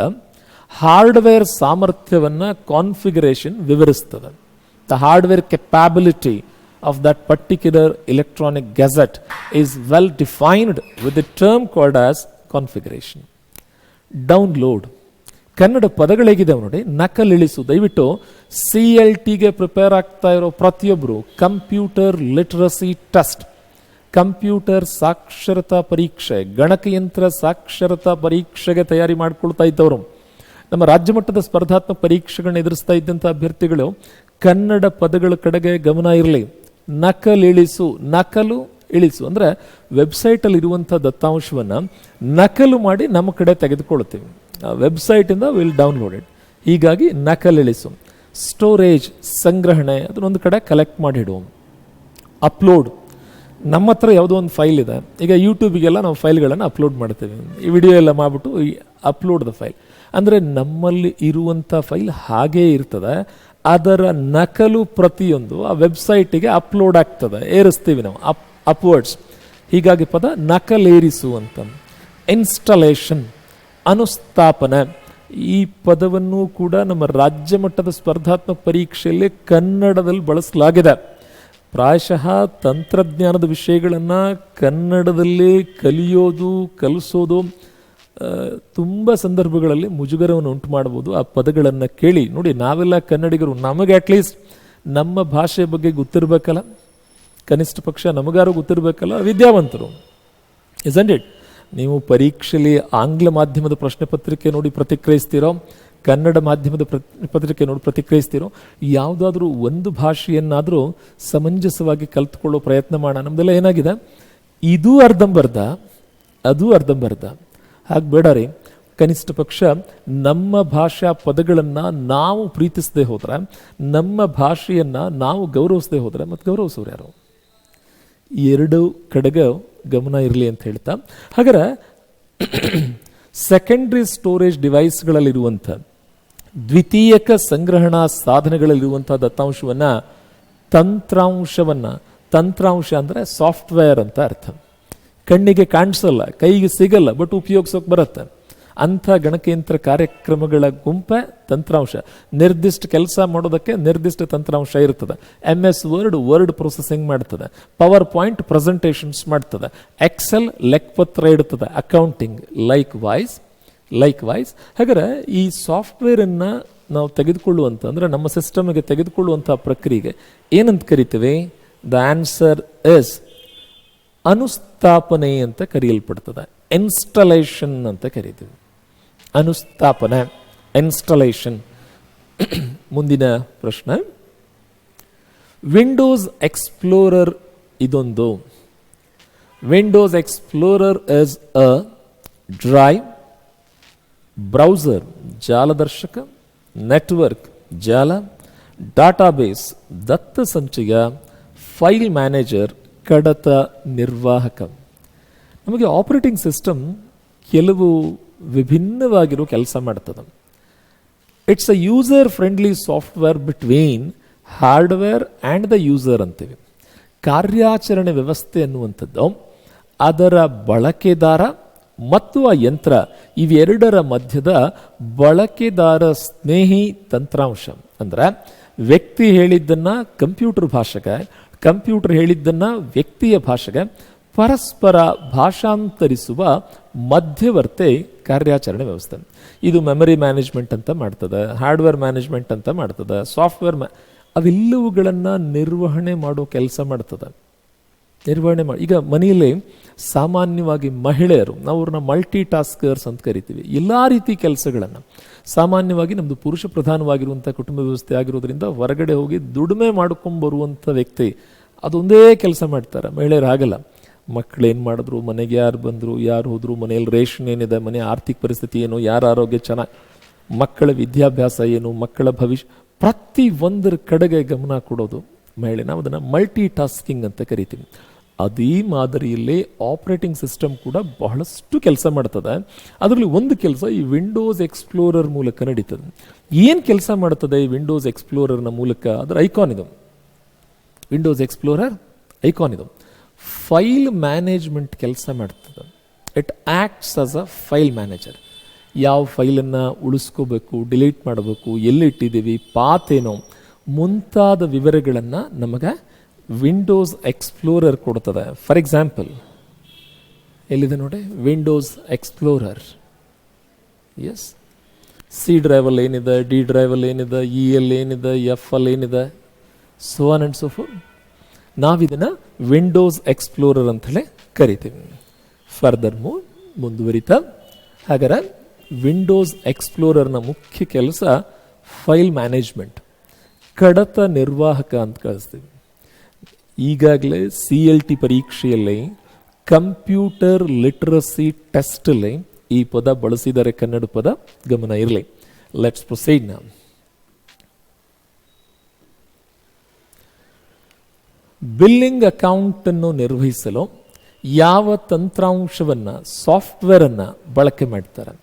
ಹಾರ್ಡ್ವೇರ್ ಸಾಮರ್ಥ್ಯವನ್ನು ಕಾನ್ಫಿಗರೇಷನ್ ವಿವರಿಸ್ತದೆ. The hardware capability of that particular electronic gadget is well defined with the term called as configuration. Download. ಕನ್ನಡ ಪದಗಳೇಗಿದೆ ನೋಡಿ. ನಕಲಿಳಿಸು. ದಯವಿಟ್ಟು CLTಗೆ ಪ್ರಿಪೇರ್ ಆಗ್ತಾ ಇರೋ ಪ್ರತಿಯೊಬ್ಬರು ಕಂಪ್ಯೂಟರ್ ಲಿಟರಸಿ ಟೆಸ್ಟ್, ಕಂಪ್ಯೂಟರ್ ಸಾಕ್ಷರತಾ ಪರೀಕ್ಷೆ, ಗಣಕಯಂತ್ರ ಸಾಕ್ಷರತಾ ಪರೀಕ್ಷೆಗೆ ತಯಾರಿ ಮಾಡ್ಕೊಳ್ತಾ ಇದ್ದವರು, ನಮ್ಮ ರಾಜ್ಯ ಮಟ್ಟದ ಸ್ಪರ್ಧಾತ್ಮಕ ಪರೀಕ್ಷೆಗಳನ್ನ ಎದುರಿಸ್ತಾ ಇದ್ದಂಥ ಅಭ್ಯರ್ಥಿಗಳು ಕನ್ನಡ ಪದಗಳ ಕಡೆಗೆ ಗಮನ ಇರಲಿ. ನಕಲಿಳಿಸು, ನಕಲು ಇಳಿಸು ಅಂದರೆ ವೆಬ್ಸೈಟಲ್ಲಿ ಇರುವಂಥ ದತ್ತಾಂಶವನ್ನು ನಕಲು ಮಾಡಿ ನಮ್ಮ ಕಡೆ ತೆಗೆದುಕೊಳ್ತೀವಿ. ವೆಬ್ಸೈಟಿಂದ ವಿಲ್ ಡೌನ್ಲೋಡ್ ಇಟ್. ಹೀಗಾಗಿ ನಕಲಿಳಿಸು. ಸ್ಟೋರೇಜ್, ಸಂಗ್ರಹಣೆ, ಅದನ್ನೊಂದು ಕಡೆ ಕಲೆಕ್ಟ್ ಮಾಡಿಡುವ. ಅಪ್ಲೋಡ್, ನಮ್ಮ ಹತ್ರ ಯಾವುದೋ ಒಂದು ಫೈಲ್ ಇದೆ. ಈಗ ಯೂಟ್ಯೂಬಿಗೆಲ್ಲ ನಾವು ಫೈಲ್ಗಳನ್ನು ಅಪ್ಲೋಡ್ ಮಾಡ್ತೀವಿ. ಈ ವಿಡಿಯೋ ಎಲ್ಲ ಮಾಡಿಬಿಟ್ಟು ಅಪ್ಲೋಡ್ ದ ಫೈಲ್ ಅಂದರೆ ನಮ್ಮಲ್ಲಿ ಇರುವಂಥ ಫೈಲ್ ಹಾಗೇ ಇರ್ತದೆ. ಅದರ ನಕಲು ಪ್ರತಿಯೊಂದು ಆ ವೆಬ್ಸೈಟಿಗೆ ಅಪ್ಲೋಡ್ ಆಗ್ತದೆ, ಏರಿಸ್ತೀವಿ ನಾವು ಅಪ್ವರ್ಡ್ಸ್. ಹೀಗಾಗಿ ಪದ ನಕಲೇರಿಸು ಅಂತ. ಇನ್ಸ್ಟಾಲೇಷನ್, ಅನುಸ್ಥಾಪನೆ. ಈ ಪದವನ್ನು ಕೂಡ ನಮ್ಮ ರಾಜ್ಯ ಮಟ್ಟದ ಸ್ಪರ್ಧಾತ್ಮಕ ಪರೀಕ್ಷೆಯಲ್ಲಿ ಕನ್ನಡದಲ್ಲಿ ಬಳಸಲಾಗಿದೆ. ಪ್ರಾಯಶಃ ತಂತ್ರಜ್ಞಾನದ ವಿಷಯಗಳನ್ನು ಕನ್ನಡದಲ್ಲಿ ಕಲಿಯೋದು, ಕಲಿಸೋದು ತುಂಬ ಸಂದರ್ಭಗಳಲ್ಲಿ ಮುಜುಗರವನ್ನು ಉಂಟು ಮಾಡ್ಬೋದು. ಆ ಪದಗಳನ್ನು ಕೇಳಿ ನೋಡಿ. ನಾವೆಲ್ಲ ಕನ್ನಡಿಗರು, ನಮಗೆ ಅಟ್ಲೀಸ್ಟ್ ನಮ್ಮ ಭಾಷೆಯ ಬಗ್ಗೆ ಗೊತ್ತಿರಬೇಕಲ್ಲ, ಕನಿಷ್ಠ ಪಕ್ಷ ನಮಗಾರು ಗೊತ್ತಿರಬೇಕಲ್ಲ, ವಿದ್ಯಾವಂತರು. Isn't it? ನೀವು ಪರೀಕ್ಷೆಯಲ್ಲಿ ಆಂಗ್ಲ ಮಾಧ್ಯಮದ ಪ್ರಶ್ನೆ ಪತ್ರಿಕೆ ನೋಡಿ ಪ್ರತಿಕ್ರಿಯಿಸ್ತೀರೋ, ಕನ್ನಡ ಮಾಧ್ಯಮದ ಪತ್ರಿಕೆ ನೋಡಿ ಪ್ರತಿಕ್ರಿಯಿಸ್ತೀರೋ, ಯಾವುದಾದ್ರೂ ಒಂದು ಭಾಷೆಯನ್ನಾದರೂ ಸಮಂಜಸವಾಗಿ ಕಲ್ತ್ಕೊಳ್ಳೋ ಪ್ರಯತ್ನ ಮಾಡೋಣ. ನಮ್ದೆಲ್ಲ ಏನಾಗಿದೆ, ಇದು ಅರ್ಧಂಬರ್ಧ, ಅದು ಅರ್ಧಂಬರ್ಧ. ಹಾಗೆ ಬೇಡ ರೀ. ಕನಿಷ್ಠ ಪಕ್ಷ ನಮ್ಮ ಭಾಷಾ ಪದಗಳನ್ನು ನಾವು ಪ್ರೀತಿಸದೆ ಹೋದ್ರೆ, ನಮ್ಮ ಭಾಷೆಯನ್ನು ನಾವು ಗೌರವಿಸದೆ ಹೋದರೆ ಮತ್ತು ಗೌರವಿಸೋರು ಯಾರು? ಎರಡು ಕಡೆಗೆ ಗಮನ ಇರಲಿ ಅಂತ ಹೇಳ್ತಾ, ಹಾಗಾದ್ರೆ ಸೆಕೆಂಡ್ರಿ ಸ್ಟೋರೇಜ್ ಡಿವೈಸ್ಗಳಲ್ಲಿರುವಂಥ ದ್ವಿತೀಯಕ ಸಂಗ್ರಹಣಾ ಸಾಧನಗಳಲ್ಲಿರುವಂತಹ ದತ್ತಾಂಶವನ್ನು ತಂತ್ರಾಂಶ ಅಂದರೆ ಸಾಫ್ಟ್ವೇರ್ ಅಂತ ಅರ್ಥ. ಕಣ್ಣಿಗೆ ಕಾಣಿಸಲ್ಲ, ಕೈಗೆ ಸಿಗಲ್ಲ, ಬಟ್ ಉಪಯೋಗಿಸೋಕೆ ಬರುತ್ತೆ. ಅಂಥ ಗಣಕಯಂತ್ರ ಕಾರ್ಯಕ್ರಮಗಳ ಗುಂಪೆ ತಂತ್ರಾಂಶ. ನಿರ್ದಿಷ್ಟ ಕೆಲಸ ಮಾಡೋದಕ್ಕೆ ನಿರ್ದಿಷ್ಟ ತಂತ್ರಾಂಶ ಇರ್ತದೆ. MS ವರ್ಡ್ ಪ್ರೊಸೆಸಿಂಗ್ ಮಾಡ್ತದೆ, ಪವರ್ ಪಾಯಿಂಟ್ ಪ್ರೆಸೆಂಟೇಷನ್ಸ್ ಮಾಡ್ತದೆ, ಎಕ್ಸೆಲ್ ಲೆಕ್ಕಪತ್ರ ಇಡ್ತದೆ, ಅಕೌಂಟಿಂಗ್ ಲೈಕ್ ವೈಸ್. ಹಾಗಾದ್ರೆ ಈ ಸಾಫ್ಟ್ವೇರನ್ನು ನಾವು ತೆಗೆದುಕೊಳ್ಳುವಂಥ ಅಂದರೆ ನಮ್ಮ ಸಿಸ್ಟಮ್ಗೆ ತೆಗೆದುಕೊಳ್ಳುವಂಥ ಪ್ರಕ್ರಿಯೆಗೆ ಏನಂತ ಕರಿತೀವಿ? ದ ಆನ್ಸರ್ ಇಸ್ ಅನುಸ್ಥಾಪನೆ ಅಂತ ಕರೆಯಲ್ಪಡ್ತದೆ. ಇನ್ಸ್ಟಾಲೇಷನ್ ಅಂತ ಕರಿತೀವಿ. ಅನುಸ್ಥಾಪನೆ, ಇನ್ಸ್ಟಾಲೇಷನ್. ಮುಂದಿನ ಪ್ರಶ್ನೆ, ವಿಂಡೋಸ್ ಎಕ್ಸ್ಪ್ಲೋರರ್ ಇದೊಂದು. Windows Explorer is a drive, browser ಜಾಲದರ್ಶಕ, ನೆಟ್ವರ್ಕ್ ಜಾಲ, ಡಾಟಾಬೇಸ್ ದತ್ತ ಸಂಚಯ, ಫೈಲ್ ಮ್ಯಾನೇಜರ್ ಕಡತ ನಿರ್ವಾಹಕ. ನಮಗೆ ಆಪರೇಟಿಂಗ್ ಸಿಸ್ಟಮ್ ಕೆಲವು ವಿಭಿನ್ನವಾಗಿರೋ ಕೆಲಸ ಮಾಡ್ತದೆ. It's a user friendly software between hardware and the user ಅಂತೀವಿ. ಕಾರ್ಯಾಚರಣೆ ವ್ಯವಸ್ಥೆ ಅನ್ನುವಂಥದ್ದು ಅದರ ಬಳಕೆದಾರ ಮತ್ತು ಆ ಯಂತ್ರ ಇವೆರಡರ ಮಧ್ಯದ ಬಳಕೆದಾರ ಸ್ನೇಹಿ ತಂತ್ರಾಂಶ. ಅಂದರೆ ವ್ಯಕ್ತಿ ಹೇಳಿದ್ದನ್ನು ಕಂಪ್ಯೂಟರ್ ಭಾಷೆಗೆ, ಕಂಪ್ಯೂಟರ್ ಹೇಳಿದ್ದನ್ನು ವ್ಯಕ್ತಿಯ ಭಾಷೆಗೆ ಪರಸ್ಪರ ಭಾಷಾಂತರಿಸುವ ಮಧ್ಯವರ್ತಿ ಕಾರ್ಯಾಚರಣೆ ವ್ಯವಸ್ಥೆ. ಇದು ಮೆಮರಿ ಮ್ಯಾನೇಜ್ಮೆಂಟ್ ಅಂತ ಮಾಡ್ತದೆ, ಹಾರ್ಡ್ವೇರ್ ಮ್ಯಾನೇಜ್ಮೆಂಟ್ ಅಂತ ಮಾಡ್ತದೆ, ಸಾಫ್ಟ್ವೇರ್ ಅವೆಲ್ಲವುಗಳನ್ನು ನಿರ್ವಹಣೆ ಮಾಡೋ ಕೆಲಸ ಮಾಡ್ತದೆ. ಈಗ ಮನೆಯಲ್ಲಿ ಸಾಮಾನ್ಯವಾಗಿ ಮಹಿಳೆಯರು, ನಾವು ಅವ್ರನ್ನ ಮಲ್ಟಿ ಟಾಸ್ಕರ್ಸ್ ಅಂತ ಕರಿತೀವಿ. ಎಲ್ಲ ರೀತಿ ಕೆಲಸಗಳನ್ನು ಸಾಮಾನ್ಯವಾಗಿ ನಮ್ಮದು ಪುರುಷ ಪ್ರಧಾನವಾಗಿರುವಂಥ ಕುಟುಂಬ ವ್ಯವಸ್ಥೆ ಆಗಿರೋದ್ರಿಂದ ಹೊರಗಡೆ ಹೋಗಿ ದುಡಿಮೆ ಮಾಡ್ಕೊಂಬರುವಂಥ ವ್ಯಕ್ತಿ ಅದೊಂದೇ ಕೆಲಸ ಮಾಡ್ತಾರೆ. ಮಹಿಳೆಯರು ಆಗಲ್ಲ. ಮಕ್ಕಳೇನು ಮಾಡಿದ್ರು, ಮನೆಗೆ ಯಾರು ಬಂದರು, ಯಾರು ಹೋದರು, ಮನೆಯಲ್ಲಿ ರೇಷನ್ ಏನಿದೆ, ಮನೆ ಆರ್ಥಿಕ ಪರಿಸ್ಥಿತಿ ಏನು, ಯಾರ ಆರೋಗ್ಯ ಚೆನ್ನಾಗಿ, ಮಕ್ಕಳ ವಿದ್ಯಾಭ್ಯಾಸ ಏನು, ಮಕ್ಕಳ ಭವಿಷ್ಯ, ಪ್ರತಿ ಒಂದರ ಕಡೆಗೆ ಗಮನ ಕೊಡೋದು ಮಹಿಳೆ. ನಾವು ಅದನ್ನು ಮಲ್ಟಿ ಟಾಸ್ಕಿಂಗ್ ಅಂತ ಕರಿತೀವಿ. ಅದೇ ಮಾದರಿಯಲ್ಲಿ ಆಪರೇಟಿಂಗ್ ಸಿಸ್ಟಮ್ ಕೂಡ ಬಹಳಷ್ಟು ಕೆಲಸ ಮಾಡ್ತದೆ. ಅದರಲ್ಲಿ ಒಂದು ಕೆಲಸ ಈ ವಿಂಡೋಸ್ ಎಕ್ಸ್ಪ್ಲೋರರ್ ಮೂಲಕ ನಡೀತದೆ. ಏನು ಕೆಲಸ ಮಾಡ್ತದೆ ಈ ವಿಂಡೋಸ್ ಎಕ್ಸ್ಪ್ಲೋರರ್ನ ಮೂಲಕ? ಅದರ ಐಕಾನ್ ಇದು, ವಿಂಡೋಸ್ ಎಕ್ಸ್ಪ್ಲೋರರ್ ಐಕಾನ್ ಇದು. ಫೈಲ್ ಮ್ಯಾನೇಜ್ಮೆಂಟ್ ಕೆಲಸ ಮಾಡ್ತದೆ. It acts as a file manager. ಯಾವ ಫೈಲನ್ನು ಉಳಿಸ್ಕೋಬೇಕು, ಡಿಲೀಟ್ ಮಾಡಬೇಕು, ಎಲ್ಲಿಟ್ಟಿದ್ದೀವಿ, ಪಾತ್ ಏನೋ ಮುಂತಾದ ವಿವರಗಳನ್ನು ನಮಗೆ ವಿಂಡೋಸ್ ಎಕ್ಸ್ಪ್ಲೋರರ್ ಕೊಡ್ತದೆ. ಫಾರ್ ಎಕ್ಸಾಂಪಲ್ ಎಲ್ಲಿದೆ ನೋಡಿ, ವಿಂಡೋಸ್ ಎಕ್ಸ್ಪ್ಲೋರರ್. ಎಸ್, ಸಿ ಡ್ರೈವಲ್ಲಿ ಏನಿದೆ, ಡಿ ಡ್ರೈವಲ್ಲಿ ಏನಿದೆ, ಇ ಎಲ್ ಏನಿದೆ, ಎಫ್ ಅಲ್ಲಿ ಏನಿದೆ, so on and so fourth. ನಾವಿದನ್ನು ವಿಂಡೋಸ್ ಎಕ್ಸ್ಪ್ಲೋರರ್ ಅಂತಲೇ ಕರಿತೀವಿ. ಫರ್ದರ್ ಮುಂದುವರಿತಾ, ಹಾಗಾದ್ರೆ ವಿಂಡೋಸ್ ಎಕ್ಸ್ಪ್ಲೋರರ್ನ ಮುಖ್ಯ ಕೆಲಸ ಫೈಲ್ ಮ್ಯಾನೇಜ್ಮೆಂಟ್, ಕಡತ ನಿರ್ವಾಹಕ ಅಂತ ಕಳಿಸ್ತೀವಿ. ಈಗಾಗಲೇ CLT ಪರೀಕ್ಷೆಯಲ್ಲಿ ಕಂಪ್ಯೂಟರ್ ಲಿಟ್ರಸಿ ಟೆಸ್ಟಲ್ಲಿ ಈ ಪದ ಬಳಸಿದರೆ, ಕನ್ನಡ ಪದ, ಗಮನ ಇರಲಿ. Let's proceed now. ಬಿಲ್ಲಿಂಗ್ ಅಕೌಂಟನ್ನು ನಿರ್ವಹಿಸಲು ಯಾವ ತಂತ್ರಾಂಶವನ್ನು, ಸಾಫ್ಟ್ವೇರನ್ನು ಬಳಕೆ ಮಾಡ್ತಾರೆ?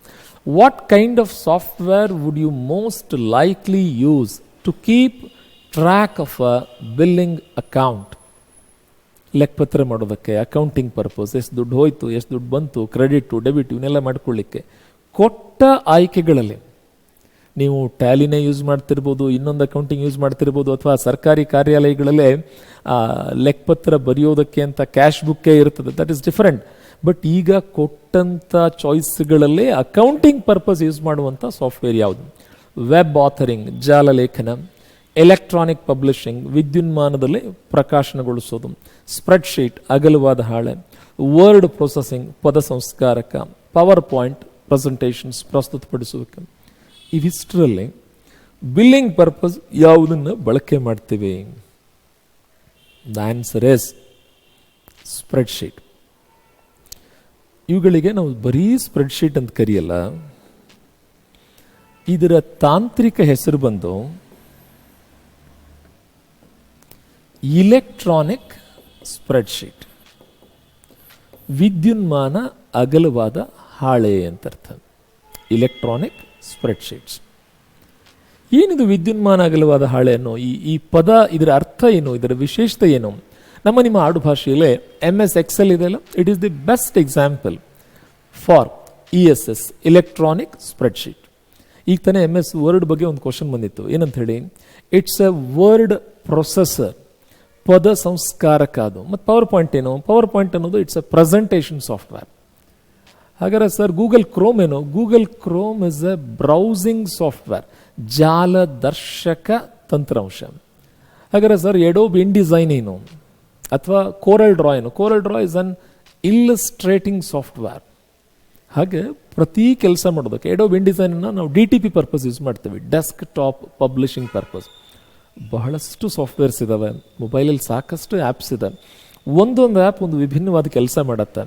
What kind of software would you most likely use to keep track of a billing account? ಲೆಕ್ಕಪತ್ರ ಮಾಡೋದಕ್ಕೆ, ಅಕೌಂಟಿಂಗ್ ಪರ್ಪಸ್, ಎಷ್ಟು ದುಡ್ಡು ಹೋಯ್ತು, ಎಷ್ಟು ದುಡ್ಡು ಬಂತು, ಕ್ರೆಡಿಟು, ಡೆಬಿಟ್, ಇವನ್ನೆಲ್ಲ ಮಾಡ್ಕೊಳ್ಳಿಕ್ಕೆ ಕೊಟ್ಟ ಆಯ್ಕೆಗಳಲ್ಲಿ ನೀವು ಟ್ಯಾಲಿನೇ ಯೂಸ್ ಮಾಡ್ತಿರ್ಬೋದು, ಇನ್ನೊಂದು ಅಕೌಂಟಿಂಗ್ ಯೂಸ್ ಮಾಡ್ತಿರ್ಬೋದು, ಅಥವಾ ಸರ್ಕಾರಿ ಕಾರ್ಯಾಲಯಗಳಲ್ಲೇ ಲೆಕ್ಕಪತ್ರ ಬರೆಯೋದಕ್ಕೆ ಅಂತ ಕ್ಯಾಶ್ ಬುಕ್ಕೇ ಇರ್ತದೆ, ದಟ್ ಈಸ್ ಡಿಫರೆಂಟ್. ಬಟ್ ಈಗ ಕೊಟ್ಟಂಥ ಚಾಯ್ಸ್ಗಳಲ್ಲೇ ಅಕೌಂಟಿಂಗ್ ಪರ್ಪಸ್ ಯೂಸ್ ಮಾಡುವಂಥ ಸಾಫ್ಟ್ವೇರ್ ಯಾವುದು? ವೆಬ್ ಆಥರಿಂಗ್, ಜಾಲಲೇಖನ, ಎಲೆಕ್ಟ್ರಾನಿಕ್ ಪಬ್ಲಿಷಿಂಗ್, ವಿದ್ಯುನ್ಮಾನದಲ್ಲಿ ಪ್ರಕಾಶನಗೊಳಿಸೋದು, ಸ್ಪ್ರೆಡ್ಶೀಟ್, ಅಗಲವಾದ ಹಾಳೆ, ವರ್ಡ್ ಪ್ರೊಸೆಸಿಂಗ್, ಪದ ಸಂಸ್ಕಾರಕ, ಪವರ್ ಪಾಯಿಂಟ್ ಪ್ರೆಸೆಂಟೇಷನ್ಸ್, ಪ್ರಸ್ತುತಪಡಿಸುವಿಕೆ. ಇವಿಷ್ಟರಲ್ಲಿ ಬಿಲ್ಲಿಂಗ್ ಪರ್ಪಸ್ ಯಾವುದನ್ನು ಬಳಕೆ ಮಾಡ್ತೀವಿ? The answer is spreadsheet. ಇವುಗಳಿಗೆ ನಾವು ಬರೀ ಸ್ಪ್ರೆಡ್ಶೀಟ್ ಅಂತ ಕರೆಯಲ್ಲ, ಇದರ ತಾಂತ್ರಿಕ ಹೆಸರು ಬಂದು ಇಲೆಕ್ಟ್ರಾನಿಕ್ ಸ್ಪ್ರೆಡ್ಶೀಟ್. ವಿದ್ಯುನ್ಮಾನ ಅಗಲವಾದ ಹಾಳೆ ಅಂತ ಅರ್ಥ. ಇಲೆಕ್ಟ್ರಾನಿಕ್ ಸ್ಪ್ರೆಡ್ಶೀಟ್ಸ್. ಏನಿದು ವಿದ್ಯುನ್ಮಾನ ಅಗಲವಾದ ಹಾಳೆ ಅನ್ನೋ ಈ ಪದ, ಇದರ ಅರ್ಥ ಏನು, ಇದರ ವಿಶೇಷತೆ ಏನು? ನಿಮ್ಮ ಆಡು ಭಾಷೆಯಲ್ಲೇ MS Excel ಇದೆಯಲ್ಲ, it is the best example for ESS, electronic spreadsheet. ಈಗ ತಾನೇ MS ವರ್ಡ್ ಬಗ್ಗೆ ಒಂದು ಕ್ವಶನ್ ಬಂದಿತ್ತು, ಏನಂತ ಹೇಳಿ, ಇಟ್ಸ್ ಎ ವರ್ಡ್ ಪ್ರೊಸೆಸರ್, ಪದ ಸಂಸ್ಕಾರಕ ಅದು. ಮತ್ತು ಪವರ್ ಪಾಯಿಂಟ್ ಏನು? ಪವರ್ ಪಾಯಿಂಟ್ ಅನ್ನೋದು ಇಟ್ಸ್ ಎ ಪ್ರೆಸೆಂಟೇಷನ್ ಸಾಫ್ಟ್ವೇರ್. ಹಾಗಾದ್ರೆ ಸರ್ ಗೂಗಲ್ ಕ್ರೋಮ್ ಏನು? Google Chrome is a browsing software, ಜಾಲದರ್ಶಕ ತಂತ್ರಾಂಶ. ಹಾಗಾದ್ರೆ ಸರ್ ಎಡೋಬ್ ಇನ್ಡಿಸೈನ್ ಏನು? ಅಥವಾ ಕೋರಲ್ ಡ್ರಾ ಏನು? Corel Draw is an illustrating software. ಹಾಗೆ ಪ್ರತಿ ಕೆಲಸ ಮಾಡೋದಕ್ಕೆ ಎಡೋಬ್ ಇನ್ಡಿಸೈನನ್ನು ನಾವು DTP ಪರ್ಪಸ್ ಯೂಸ್ ಮಾಡ್ತೀವಿ, ಡೆಸ್ಕ್ ಟಾಪ್ ಪಬ್ಲಿಷಿಂಗ್ ಪರ್ಪಸ್. ಬಹಳಷ್ಟು ಸಾಫ್ಟ್ವೇರ್ಸ್ ಇದ್ದಾವೆ, ಮೊಬೈಲಲ್ಲಿ ಸಾಕಷ್ಟು ಆ್ಯಪ್ಸ್ ಇದೆ. ಒಂದೊಂದು ಆ್ಯಪ್ ಒಂದು ವಿಭಿನ್ನವಾದ ಕೆಲಸ ಮಾಡುತ್ತೆ,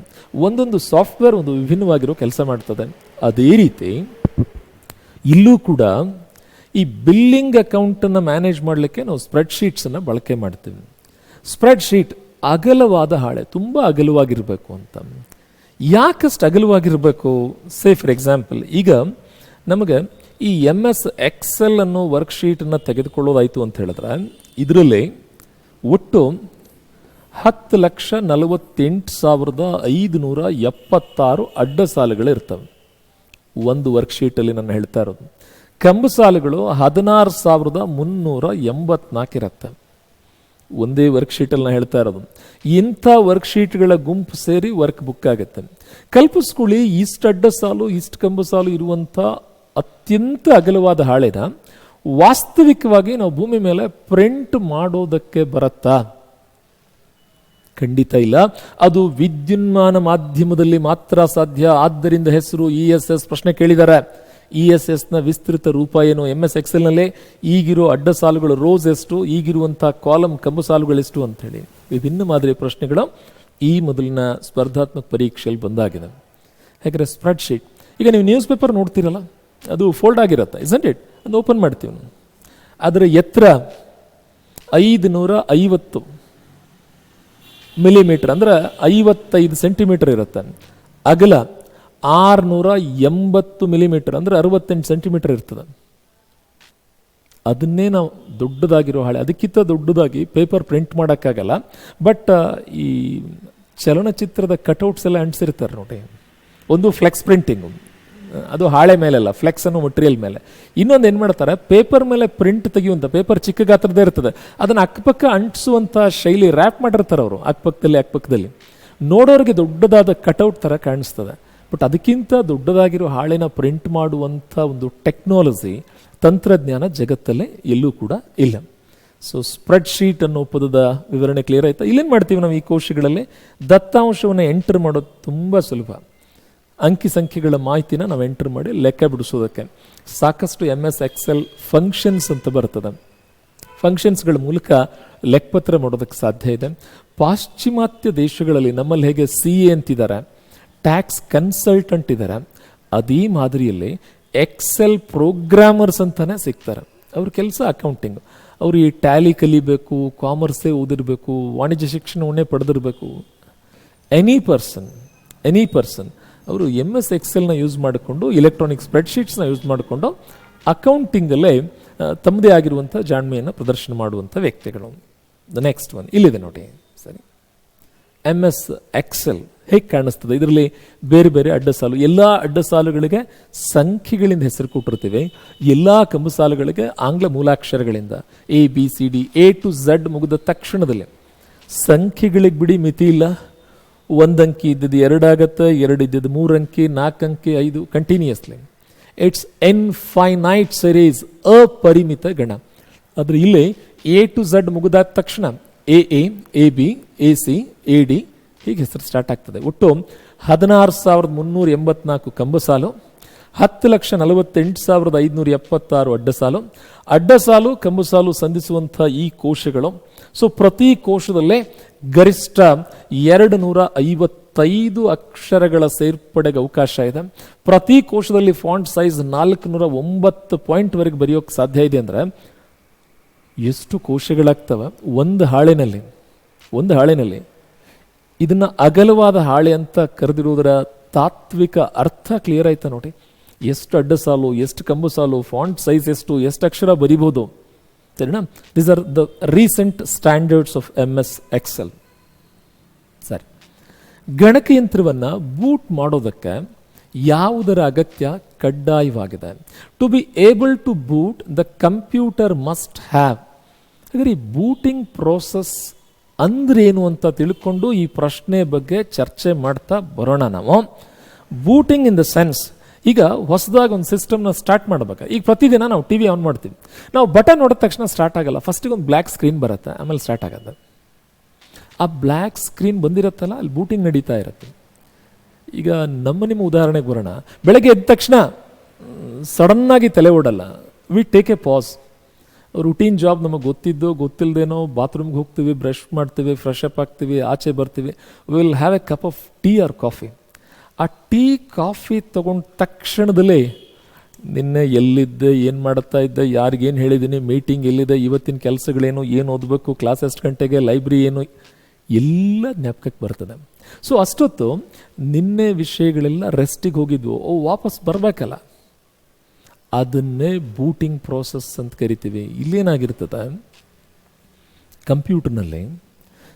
ಒಂದೊಂದು ಸಾಫ್ಟ್ವೇರ್ ಒಂದು ವಿಭಿನ್ನವಾಗಿರೋ ಕೆಲಸ ಮಾಡ್ತದೆ. ಅದೇ ರೀತಿ ಇಲ್ಲೂ ಕೂಡ ಈ ಬಿಲ್ಲಿಂಗ್ ಅಕೌಂಟನ್ನು ಮ್ಯಾನೇಜ್ ಮಾಡಲಿಕ್ಕೆ ನಾವು ಸ್ಪ್ರೆಡ್ಶೀಟ್ಸನ್ನು ಬಳಕೆ ಮಾಡ್ತೀವಿ. ಸ್ಪ್ರೆಡ್ಶೀಟ್ ಅಗಲವಾದ ಹಾಳೆ, ತುಂಬ ಅಗಲವಾಗಿರಬೇಕು ಅಂತ. ಯಾಕಷ್ಟು ಅಗಲವಾಗಿರಬೇಕು? ಸೇ ಫಾರ್ ಎಕ್ಸಾಂಪಲ್, ಈಗ ನಮಗೆ ಈ MS Excel ಅನ್ನೋ ವರ್ಕ್ಶೀಟನ್ನು ತೆಗೆದುಕೊಳ್ಳೋದಾಯಿತು ಅಂತ ಹೇಳಿದ್ರೆ, ಇದರಲ್ಲಿ ಒಟ್ಟು 10,48,576 ಅಡ್ಡ ಸಾಲುಗಳಿರ್ತವೆ ಒಂದು ವರ್ಕ್ಶೀಟಲ್ಲಿ. ನಾನು ಹೇಳ್ತಾ ಇರೋದು ಕಂಬು ಸಾಲುಗಳು 16,384 ಇರುತ್ತೆ ಒಂದೇ ವರ್ಕ್ಶೀಟಲ್ಲಿ. ನಾನು ಹೇಳ್ತಾ ಇರೋದು ಇಂಥ ವರ್ಕ್ಶೀಟ್ಗಳ ಗುಂಪು ಸೇರಿ ವರ್ಕ್ ಬುಕ್ ಆಗುತ್ತೆ. ಕಲ್ಪಿಸ್ಕೊಳ್ಳಿ, ಇಷ್ಟು ಅಡ್ಡ ಸಾಲು, ಇಷ್ಟು ಕಂಬು ಸಾಲು ಇರುವಂಥ ಅತ್ಯಂತ ಅಗಲವಾದ ಹಾಳೆನ ವಾಸ್ತವಿಕವಾಗಿ ನಾವು ಭೂಮಿ ಮೇಲೆ ಪ್ರಿಂಟ್ ಮಾಡೋದಕ್ಕೆ ಬರುತ್ತಾ? ಖಂಡಿತ ಇಲ್ಲ. ಅದು ವಿದ್ಯುನ್ಮಾನ ಮಾಧ್ಯಮದಲ್ಲಿ ಮಾತ್ರ ಸಾಧ್ಯ. ಆದ್ದರಿಂದ ಹೆಸರು ESS. ಪ್ರಶ್ನೆ ಕೇಳಿದ್ದಾರೆ, ESSನ ವಿಸ್ತೃತ ರೂಪ ಏನು? MS Excelನಲ್ಲೇ ಈಗಿರೋ ಅಡ್ಡ ಸಾಲುಗಳು ರೋಸ್ ಎಷ್ಟು, ಈಗಿರುವಂಥ ಕಾಲಮ್ ಕಂಬು ಸಾಲುಗಳೆಷ್ಟು ಅಂಥೇಳಿ ವಿಭಿನ್ನ ಮಾದರಿಯ ಪ್ರಶ್ನೆಗಳು ಈ ಮೊದಲಿನ ಸ್ಪರ್ಧಾತ್ಮಕ ಪರೀಕ್ಷೆಯಲ್ಲಿ ಬಂದಾಗಿದೆ. ಯಾಕಂದರೆ ಸ್ಪ್ರೆಡ್ಶೀಟ್, ಈಗ ನೀವು ನ್ಯೂಸ್ ಪೇಪರ್ ನೋಡ್ತೀರಲ್ಲ, ಅದು ಫೋಲ್ಡ್ ಆಗಿರುತ್ತೆ, ಇಸಂಟ್ ಇಟ್? ಅದು ಓಪನ್ ಮಾಡ್ತೀವಿ ನಾವು. ಅದರ ಎತ್ತರ 550 ಮಿಲಿಮೀಟರ್, ಅಂದರೆ 55 ಸೆಂಟಿಮೀಟರ್ ಇರುತ್ತೆ. ಅಗಲ 680 ಮಿಲಿಮೀಟರ್, ಅಂದರೆ 68 ಸೆಂಟಿಮೀಟರ್ ಇರ್ತದೆ. ಅದನ್ನೇ ನಾವು ದೊಡ್ಡದಾಗಿರೋ ಹಾಳೆ, ಅದಕ್ಕಿಂತ ದೊಡ್ಡದಾಗಿ ಪೇಪರ್ ಪ್ರಿಂಟ್ ಮಾಡೋಕ್ಕಾಗಲ್ಲ. ಬಟ್ ಈ ಚಲನಚಿತ್ರದ ಕಟೌಟ್ಸ್ ಎಲ್ಲ ಅಂಟಿಸಿರ್ತಾರೆ ನೋಡಿ, ಒಂದು ಫ್ಲೆಕ್ಸ್ ಪ್ರಿಂಟಿಂಗು, ಅದು ಹಾಳೆ ಮೇಲೆಲ್ಲ, ಫ್ಲೆಕ್ಸ್ ಅನ್ನೋ ಮಟೀರಿಯಲ್ ಮೇಲೆ. ಇನ್ನೊಂದು ಏನು ಮಾಡ್ತಾರೆ, ಪೇಪರ್ ಮೇಲೆ ಪ್ರಿಂಟ್ ತೆಗೆಯುವಂಥ, ಪೇಪರ್ ಚಿಕ್ಕ ಗಾತ್ರದೇ ಇರ್ತದೆ, ಅದನ್ನು ಅಕ್ಕಪಕ್ಕ ಅಂಟಿಸುವಂಥ ಶೈಲಿ, ರ್ಯಾಪ್ ಮಾಡಿರ್ತಾರೆ ಅವರು ಅಕ್ಕಪಕ್ಕದಲ್ಲಿ. ನೋಡೋರಿಗೆ ದೊಡ್ಡದಾದ ಕಟೌಟ್ ಥರ ಕಾಣಿಸ್ತದೆ. ಬಟ್ ಅದಕ್ಕಿಂತ ದೊಡ್ಡದಾಗಿರೋ ಹಾಳೆನ ಪ್ರಿಂಟ್ ಮಾಡುವಂಥ ಒಂದು ಟೆಕ್ನಾಲಜಿ, ತಂತ್ರಜ್ಞಾನ ಜಗತ್ತಲ್ಲೇ ಎಲ್ಲೂ ಕೂಡ ಇಲ್ಲ. ಸೊ ಸ್ಪ್ರೆಡ್ಶೀಟ್ ಅನ್ನೋ ಪದದ ವಿವರಣೆ ಕ್ಲಿಯರ್ ಆಯ್ತಾ? ಇಲ್ಲೇನು ಮಾಡ್ತೀವಿ ನಾವು ಈ ಕೋಶಗಳಲ್ಲಿ? ದತ್ತಾಂಶವನ್ನು ಎಂಟರ್ ಮಾಡೋದು ತುಂಬ ಸುಲಭ. ಅಂಕಿ ಸಂಖ್ಯೆಗಳ ಮಾಹಿತಿನ ನಾವು ಎಂಟರ್ ಮಾಡಿ ಲೆಕ್ಕ ಬಿಡಿಸೋದಕ್ಕೆ ಸಾಕಷ್ಟು MS Excel ಫಂಕ್ಷನ್ಸ್ ಅಂತ ಬರ್ತದೆ. ಫಂಕ್ಷನ್ಸ್ಗಳ ಮೂಲಕ ಲೆಕ್ಕಪತ್ರ ಮಾಡೋದಕ್ಕೆ ಸಾಧ್ಯ ಇದೆ. ಪಾಶ್ಚಿಮಾತ್ಯ ದೇಶಗಳಲ್ಲಿ ನಮ್ಮಲ್ಲಿ ಹೇಗೆ CA ಅಂತಿದ್ದಾರೆ, ಟ್ಯಾಕ್ಸ್ ಕನ್ಸಲ್ಟೆಂಟ್ ಇದ್ದಾರೆ, ಅದೇ ಮಾದರಿಯಲ್ಲಿ ಎಕ್ಸೆಲ್ ಪ್ರೋಗ್ರಾಮರ್ಸ್ ಅಂತಾನೆ ಸಿಗ್ತಾರೆ. ಅವ್ರ ಕೆಲಸ ಅಕೌಂಟಿಂಗ್. ಅವರು ಈ ಟ್ಯಾಲಿ ಕಲಿಬೇಕು, ಕಾಮರ್ಸೇ ಓದಿರಬೇಕು, ವಾಣಿಜ್ಯ ಶಿಕ್ಷಣವನ್ನೇ ಪಡೆದಿರಬೇಕು. ಎನಿ ಪರ್ಸನ್ ಅವರು MS Excelನ ಯೂಸ್ ಮಾಡಿಕೊಂಡು, ಇಲೆಕ್ಟ್ರಾನಿಕ್ ಸ್ಪ್ರೆಡ್ಶೀಟ್ಸ್ನ ಯೂಸ್ ಮಾಡಿಕೊಂಡು ಅಕೌಂಟಿಂಗಲ್ಲೇ ತಮ್ಮದೇ ಆಗಿರುವಂಥ ಜಾಣ್ಮೆಯನ್ನು ಪ್ರದರ್ಶನ ಮಾಡುವಂಥ ವ್ಯಕ್ತಿಗಳು. ದ ನೆಕ್ಸ್ಟ್ ಒನ್ ಇಲ್ಲಿದೆ ನೋಡಿ. ಸರಿ, MS Excel ಹೇಗೆ ಕಾಣಿಸ್ತದೆ? ಇದರಲ್ಲಿ ಬೇರೆ ಬೇರೆ ಅಡ್ಡ ಸಾಲು, ಎಲ್ಲ ಅಡ್ಡ ಸಾಲುಗಳಿಗೆ ಸಂಖ್ಯೆಗಳಿಂದ ಹೆಸರು ಕೊಟ್ಟಿರ್ತೀವಿ. ಎಲ್ಲ ಕಂಬು ಸಾಲುಗಳಿಗೆ ಆಂಗ್ಲ ಮೂಲಾಕ್ಷರಗಳಿಂದ ABCD A to Z ಮುಗಿದ ತಕ್ಷಣದಲ್ಲಿ ಸಂಖ್ಯೆಗಳಿಗೆ ಬಿಡಿ ಮಿತಿ ಇಲ್ಲ. 1 ಅಂಕಿ ಇದ್ದದ್ದು 2 ಆಗತ್ತೆ, 2 ಇದ್ದದ್ದು 3 ಅಂಕಿ, 4 ಅಂಕಿ, 5 ಕಂಟಿನ್ಯೂಸ್ಲಿ. ಇಟ್ಸ್ ಇನ್ಫೈನೈಟ್ ಸೀರೀಸ್, ಅಪರಿಮಿತ ಗಣ. ಆದ್ರೆ ಇಲ್ಲಿ A to Z ಮುಗಿದಾದ ತಕ್ಷಣ AA, AB, AC, AD ಹೀಗೆ ಹೆಸರು ಸ್ಟಾರ್ಟ್ ಆಗ್ತದೆ. ಒಟ್ಟು 16,384 ಕಂಬು ಸಾಲು, 10,48,576 ಅಡ್ಡ ಸಾಲು ಕಂಬು ಸಾಲು ಸಂಧಿಸುವಂಥ ಈ ಕೋಶಗಳು. ಸೊ ಪ್ರತಿ ಕೋಶದಲ್ಲೇ ಗರಿಷ್ಠ 255 ಅಕ್ಷರಗಳ ಸೇರ್ಪಡೆಗೆ ಅವಕಾಶ ಇದೆ. ಪ್ರತಿ ಕೋಶದಲ್ಲಿ ಫಾಂಟ್ ಸೈಜ್ 409 ಪಾಯಿಂಟ್ವರೆಗೆ ಬರೆಯೋಕ್ಕೆ ಸಾಧ್ಯ ಇದೆ. ಅಂದರೆ ಎಷ್ಟು ಕೋಶಗಳಾಗ್ತವೆ ಒಂದು ಹಾಳೆನಲ್ಲಿ. ಇದನ್ನ ಅಗಲವಾದ ಹಾಳೆ ಅಂತ ಕರೆದಿರುವುದರ ತಾತ್ವಿಕ ಅರ್ಥ ಕ್ಲಿಯರ್ ಆಯ್ತಾ ನೋಡಿ. ಎಷ್ಟು ಅಡ್ಡ ಸಾಲು, ಎಷ್ಟು ಕಂಬು ಸಾಲು, ಫಾಂಟ್ ಸೈಜ್ ಎಷ್ಟು ಅಕ್ಷರ ಬರಿಬೋದು ಸರಿನಾ. These are the recent standards of MS Excel. ಸರಿ, ಗಣಕಯಂತ್ರವನ್ನು ಬೂಟ್ ಮಾಡೋದಕ್ಕೆ ಯಾವುದರ ಅಗತ್ಯ ಕಡ್ಡಾಯವಾಗಿದೆ? To be able to boot the computer must have. ಹಾಗಾದ್ರೆ ಈ ಬೂಟಿಂಗ್ ಪ್ರೋಸೆಸ್ ಅಂದ್ರೇನು ಅಂತ ತಿಳ್ಕೊಂಡು ಈ ಪ್ರಶ್ನೆ ಬಗ್ಗೆ ಚರ್ಚೆ ಮಾಡ್ತಾ ಬರೋಣ ನಾವು. ಬೂಟಿಂಗ್ ಇನ್ ದ ಸೆನ್ಸ್, ಈಗ ಹೊಸದಾಗಿ ಒಂದು ಸಿಸ್ಟಮ್ನ ಸ್ಟಾರ್ಟ್ ಮಾಡಬೇಕು. ಈಗ ಪ್ರತಿದಿನ ನಾವು TV ಆನ್ ಮಾಡ್ತೀವಿ, ನಾವು ಬಟನ್ ನೋಡಿದ ತಕ್ಷಣ ಸ್ಟಾರ್ಟ್ ಆಗಲ್ಲ. ಫಸ್ಟಿಗೆ ಒಂದು ಬ್ಲ್ಯಾಕ್ ಸ್ಕ್ರೀನ್ ಬರುತ್ತೆ, ಆಮೇಲೆ ಸ್ಟಾರ್ಟ್ ಆಗುತ್ತೆ. ಆ ಬ್ಲ್ಯಾಕ್ ಸ್ಕ್ರೀನ್ ಬಂದಿರತ್ತಲ್ಲ, ಅಲ್ಲಿ ಬೂಟಿಂಗ್ ನಡೀತಾ ಇರುತ್ತೆ. ಈಗ ನಿಮ್ಮ ಉದಾಹರಣೆಗೆ ಬರೋಣ. ಬೆಳಗ್ಗೆ ಎದ್ದ ತಕ್ಷಣ ಸಡನ್ನಾಗಿ ತಲೆ ಓಡಲ್ಲ. We take a pause. Routine job ನಮಗೆ ಗೊತ್ತಿದ್ದೋ ಗೊತ್ತಿಲ್ಲದೇನೋ ಬಾತ್ರೂಮ್ಗೆ ಹೋಗ್ತೀವಿ, ಬ್ರಷ್ ಮಾಡ್ತೀವಿ, ಫ್ರೆಶ್ ಅಪ್ ಆಗ್ತೀವಿ, ಆಚೆ ಬರ್ತೀವಿ. Will have a cup of tea or coffee. ಆ ಟೀ ಕಾಫಿ ತಗೊಂಡ ತಕ್ಷಣದಲ್ಲೇ ನಿನ್ನೆ ಎಲ್ಲಿದ್ದೆ, ಏನು ಮಾಡ್ತಾ ಇದ್ದೆ, ಯಾರಿಗೇನು ಹೇಳಿದ್ದೀನಿ, ಮೀಟಿಂಗ್ ಎಲ್ಲಿದೆ, ಇವತ್ತಿನ ಕೆಲಸಗಳೇನು, ಏನು ಓದಬೇಕು, ಕ್ಲಾಸ್ ಎಷ್ಟು ಗಂಟೆಗೆ, ಲೈಬ್ರರಿ ಏನು, ಎಲ್ಲ ಜ್ಞಾಪಕಕ್ಕೆ ಬರ್ತದೆ. ಸೊ ಅಷ್ಟೊತ್ತು ನಿನ್ನೆ ವಿಷಯಗಳೆಲ್ಲ ರೆಸ್ಟಿಗೆ ಹೋಗಿದ್ವು, ವಾಪಸ್ ಬರಬೇಕಲ್ಲ, ಅದನ್ನೇ ಬೂಟಿಂಗ್ ಪ್ರೋಸೆಸ್ ಅಂತ ಕರಿತೀವಿ. ಇಲ್ಲೇನಾಗಿರ್ತದೆ, ಕಂಪ್ಯೂಟರ್ನಲ್ಲಿ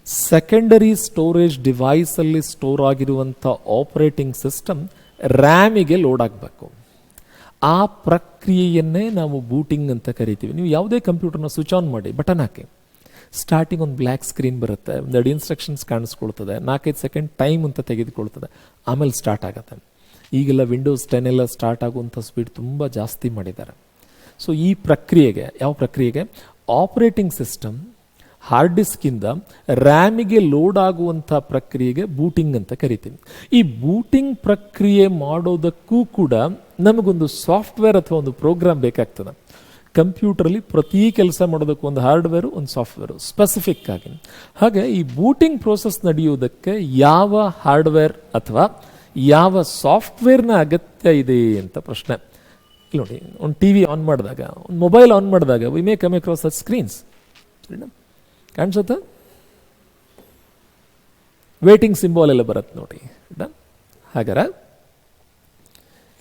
ಸೆಕೆಂಡರಿ ಸ್ಟೋರೇಜ್ ಡಿವೈಸಲ್ಲಿ ಸ್ಟೋರ್ ಆಗಿರುವಂಥ ಆಪರೇಟಿಂಗ್ ಸಿಸ್ಟಮ್ ರ್ಯಾಮಿಗೆ ಲೋಡ್ ಆಗಬೇಕು. ಆ ಪ್ರಕ್ರಿಯೆಯನ್ನೇ ನಾವು ಬೂಟಿಂಗ್ ಅಂತ ಕರಿತೀವಿ. ನೀವು ಯಾವುದೇ ಕಂಪ್ಯೂಟರ್ನ ಸ್ವಿಚ್ ಆನ್ ಮಾಡಿ, ಬಟನ್ ಹಾಕಿ, ಸ್ಟಾರ್ಟಿಂಗ್ ಒಂದು ಬ್ಲ್ಯಾಕ್ ಸ್ಕ್ರೀನ್ ಬರುತ್ತೆ, ಒಂದೆರಡು ಇನ್ಸ್ಟ್ರಕ್ಷನ್ಸ್ ಕಾಣಿಸ್ಕೊಳ್ತದೆ, 4-5 ಸೆಕೆಂಡ್ ಟೈಮ್ ಅಂತ ತೆಗೆದುಕೊಳ್ತದೆ, ಆಮೇಲೆ ಸ್ಟಾರ್ಟ್ ಆಗುತ್ತೆ. ಈಗೆಲ್ಲ ವಿಂಡೋಸ್ 10 ಎಲ್ಲ ಸ್ಟಾರ್ಟ್ ಆಗುವಂಥ ಸ್ಪೀಡ್ ತುಂಬ ಜಾಸ್ತಿ ಮಾಡಿದ್ದಾರೆ. ಸೊ ಈ ಪ್ರಕ್ರಿಯೆಗೆ, ಯಾವ ಪ್ರಕ್ರಿಯೆಗೆ, ಆಪರೇಟಿಂಗ್ ಸಿಸ್ಟಮ್ ಹಾರ್ಡ್ ಡಿಸ್ಕಿಂದ ರ್ಯಾಮಿಗೆ ಲೋಡ್ ಆಗುವಂಥ ಪ್ರಕ್ರಿಯೆಗೆ ಬೂಟಿಂಗ್ ಅಂತ ಕರಿತೀವಿ. ಈ ಬೂಟಿಂಗ್ ಪ್ರಕ್ರಿಯೆ ಮಾಡೋದಕ್ಕೂ ಕೂಡ ನಮಗೊಂದು ಸಾಫ್ಟ್ವೇರ್ ಅಥವಾ ಒಂದು ಪ್ರೋಗ್ರಾಮ್ ಬೇಕಾಗ್ತದೆ. ಕಂಪ್ಯೂಟರಲ್ಲಿ ಪ್ರತಿ ಕೆಲಸ ಮಾಡೋದಕ್ಕೆ ಒಂದು ಹಾರ್ಡ್ವೇರು, ಒಂದು ಸಾಫ್ಟ್ವೇರು ಸ್ಪೆಸಿಫಿಕ್ ಆಗಿ. ಹಾಗೆ ಈ ಬೂಟಿಂಗ್ ಪ್ರೋಸೆಸ್ ನಡೆಯುವುದಕ್ಕೆ ಯಾವ ಹಾರ್ಡ್ವೇರ್ ಅಥವಾ ಯಾವ ಸಾಫ್ಟ್ವೇರ್ನ ಅಗತ್ಯ ಇದೆ ಅಂತ ಪ್ರಶ್ನೆ. ಇಲ್ಲಿ ನೋಡಿ, ಒಂದು TV ಆನ್ ಮಾಡಿದಾಗ, ಒಂದು ಮೊಬೈಲ್ ಆನ್ ಮಾಡಿದಾಗ we may come across such screens. ಕಾಣಿಸುತ್ತೆ, ವೇಟಿಂಗ್ ಸಿಂಬಾಲ್ ಎಲ್ಲ ಬರುತ್ತೆ ನೋಡಿ. ಹಾಗಾದ್ರೆ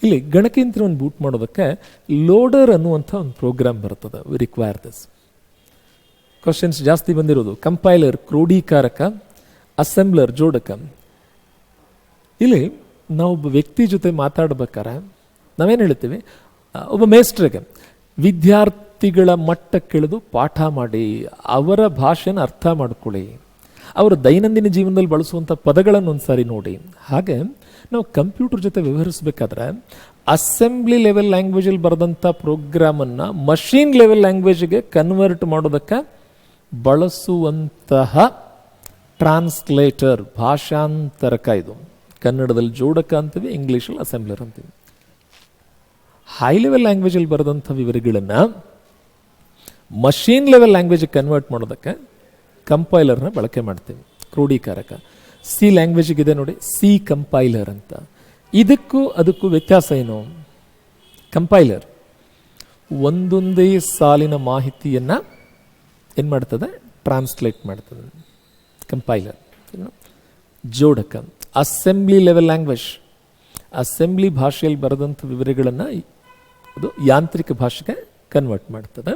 ಇಲ್ಲಿ ಗಣಕಯಂತ್ರವನ್ನು ಬೂಟ್ ಮಾಡೋದಕ್ಕೆ ಲೋಡರ್ ಅನ್ನುವಂಥ ಒಂದು ಪ್ರೋಗ್ರಾಮ್ ಬರ್ತದೆ. We require this. ಕ್ವಶನ್ಸ್ ಜಾಸ್ತಿ ಬಂದಿರೋದು ಕಂಪೈಲರ್, ಕ್ರೋಢೀಕಾರಕ, ಅಸೆಂಬ್ಲರ್, ಜೋಡಕ. ಇಲ್ಲಿ ನಾವೊಬ್ಬ ವ್ಯಕ್ತಿ ಜೊತೆ ಮಾತಾಡ್ಬೇಕಾರೆ ನಾವೇನು ಹೇಳ್ತೀವಿ, ಒಬ್ಬ ಮೇಸ್ಟ್ರಿಗೆ ವಿದ್ಯಾರ್ಥಿಗಳ ಮಟ್ಟಕ್ಕಿಳಿದು ಪಾಠ ಮಾಡಿ, ಅವರ ಭಾಷೆನ ಅರ್ಥ ಮಾಡ್ಕೊಳ್ಳಿ, ಅವರ ದೈನಂದಿನ ಜೀವನದಲ್ಲಿ ಬಳಸುವಂಥ ಪದಗಳನ್ನು ಒಂದ್ಸಾರಿ ನೋಡಿ. ಹಾಗೆ ನಾವು ಕಂಪ್ಯೂಟರ್ ಜೊತೆ ವ್ಯವಹರಿಸಬೇಕಾದ್ರೆ ಅಸೆಂಬ್ಲಿ ಲೆವೆಲ್ ಲ್ಯಾಂಗ್ವೇಜಲ್ಲಿ ಬರೆದಂಥ ಪ್ರೋಗ್ರಾಮನ್ನು ಮಷೀನ್ ಲೆವೆಲ್ ಲ್ಯಾಂಗ್ವೇಜ್ಗೆ ಕನ್ವರ್ಟ್ ಮಾಡೋದಕ್ಕೆ ಬಳಸುವಂತಹ ಟ್ರಾನ್ಸ್ಲೇಟರ್, ಭಾಷಾಂತರಕ. ಇದು ಕನ್ನಡದಲ್ಲಿ ಜೋಡಕ ಅಂತೀವಿ, ಇಂಗ್ಲೀಷಲ್ಲಿ ಅಸೆಂಬ್ಲರ್ ಅಂತೀವಿ. ಹೈ ಲೆವೆಲ್ ಲ್ಯಾಂಗ್ವೇಜಲ್ಲಿ ಬರೆದಂಥ ವಿವರಗಳನ್ನು ಮಷೀನ್ ಲೆವೆಲ್ ಲ್ಯಾಂಗ್ವೇಜ್ಗೆ ಕನ್ವರ್ಟ್ ಮಾಡೋದಕ್ಕೆ ಕಂಪೈಲರ್ನ ಬಳಕೆ ಮಾಡ್ತೀವಿ, ಕ್ರೋಢೀಕಾರಕ. ಸಿ ಲ್ಯಾಂಗ್ವೇಜಿಗಿದೆ ನೋಡಿ, ಸಿ ಕಂಪೈಲರ್ ಅಂತ. ಅದಕ್ಕೂ ವ್ಯತ್ಯಾಸ ಏನು? ಕಂಪೈಲರ್ ಒಂದೊಂದೇ ಸಾಲಿನ ಮಾಹಿತಿಯನ್ನು ಏನು ಮಾಡ್ತದೆ, ಟ್ರಾನ್ಸ್ಲೇಟ್ ಮಾಡ್ತದೆ. ಕಂಪೈಲರ್. ಜೋಡಕ ಅಸೆಂಬ್ಲಿ ಲೆವೆಲ್ ಲ್ಯಾಂಗ್ವೇಜ್, ಅಸೆಂಬ್ಲಿ ಭಾಷೆಯಲ್ಲಿ ಬರೆದಂಥ ವಿವರಗಳನ್ನು ಅದು ಯಾಂತ್ರಿಕ ಭಾಷೆಗೆ ಕನ್ವರ್ಟ್ ಮಾಡ್ತದೆ.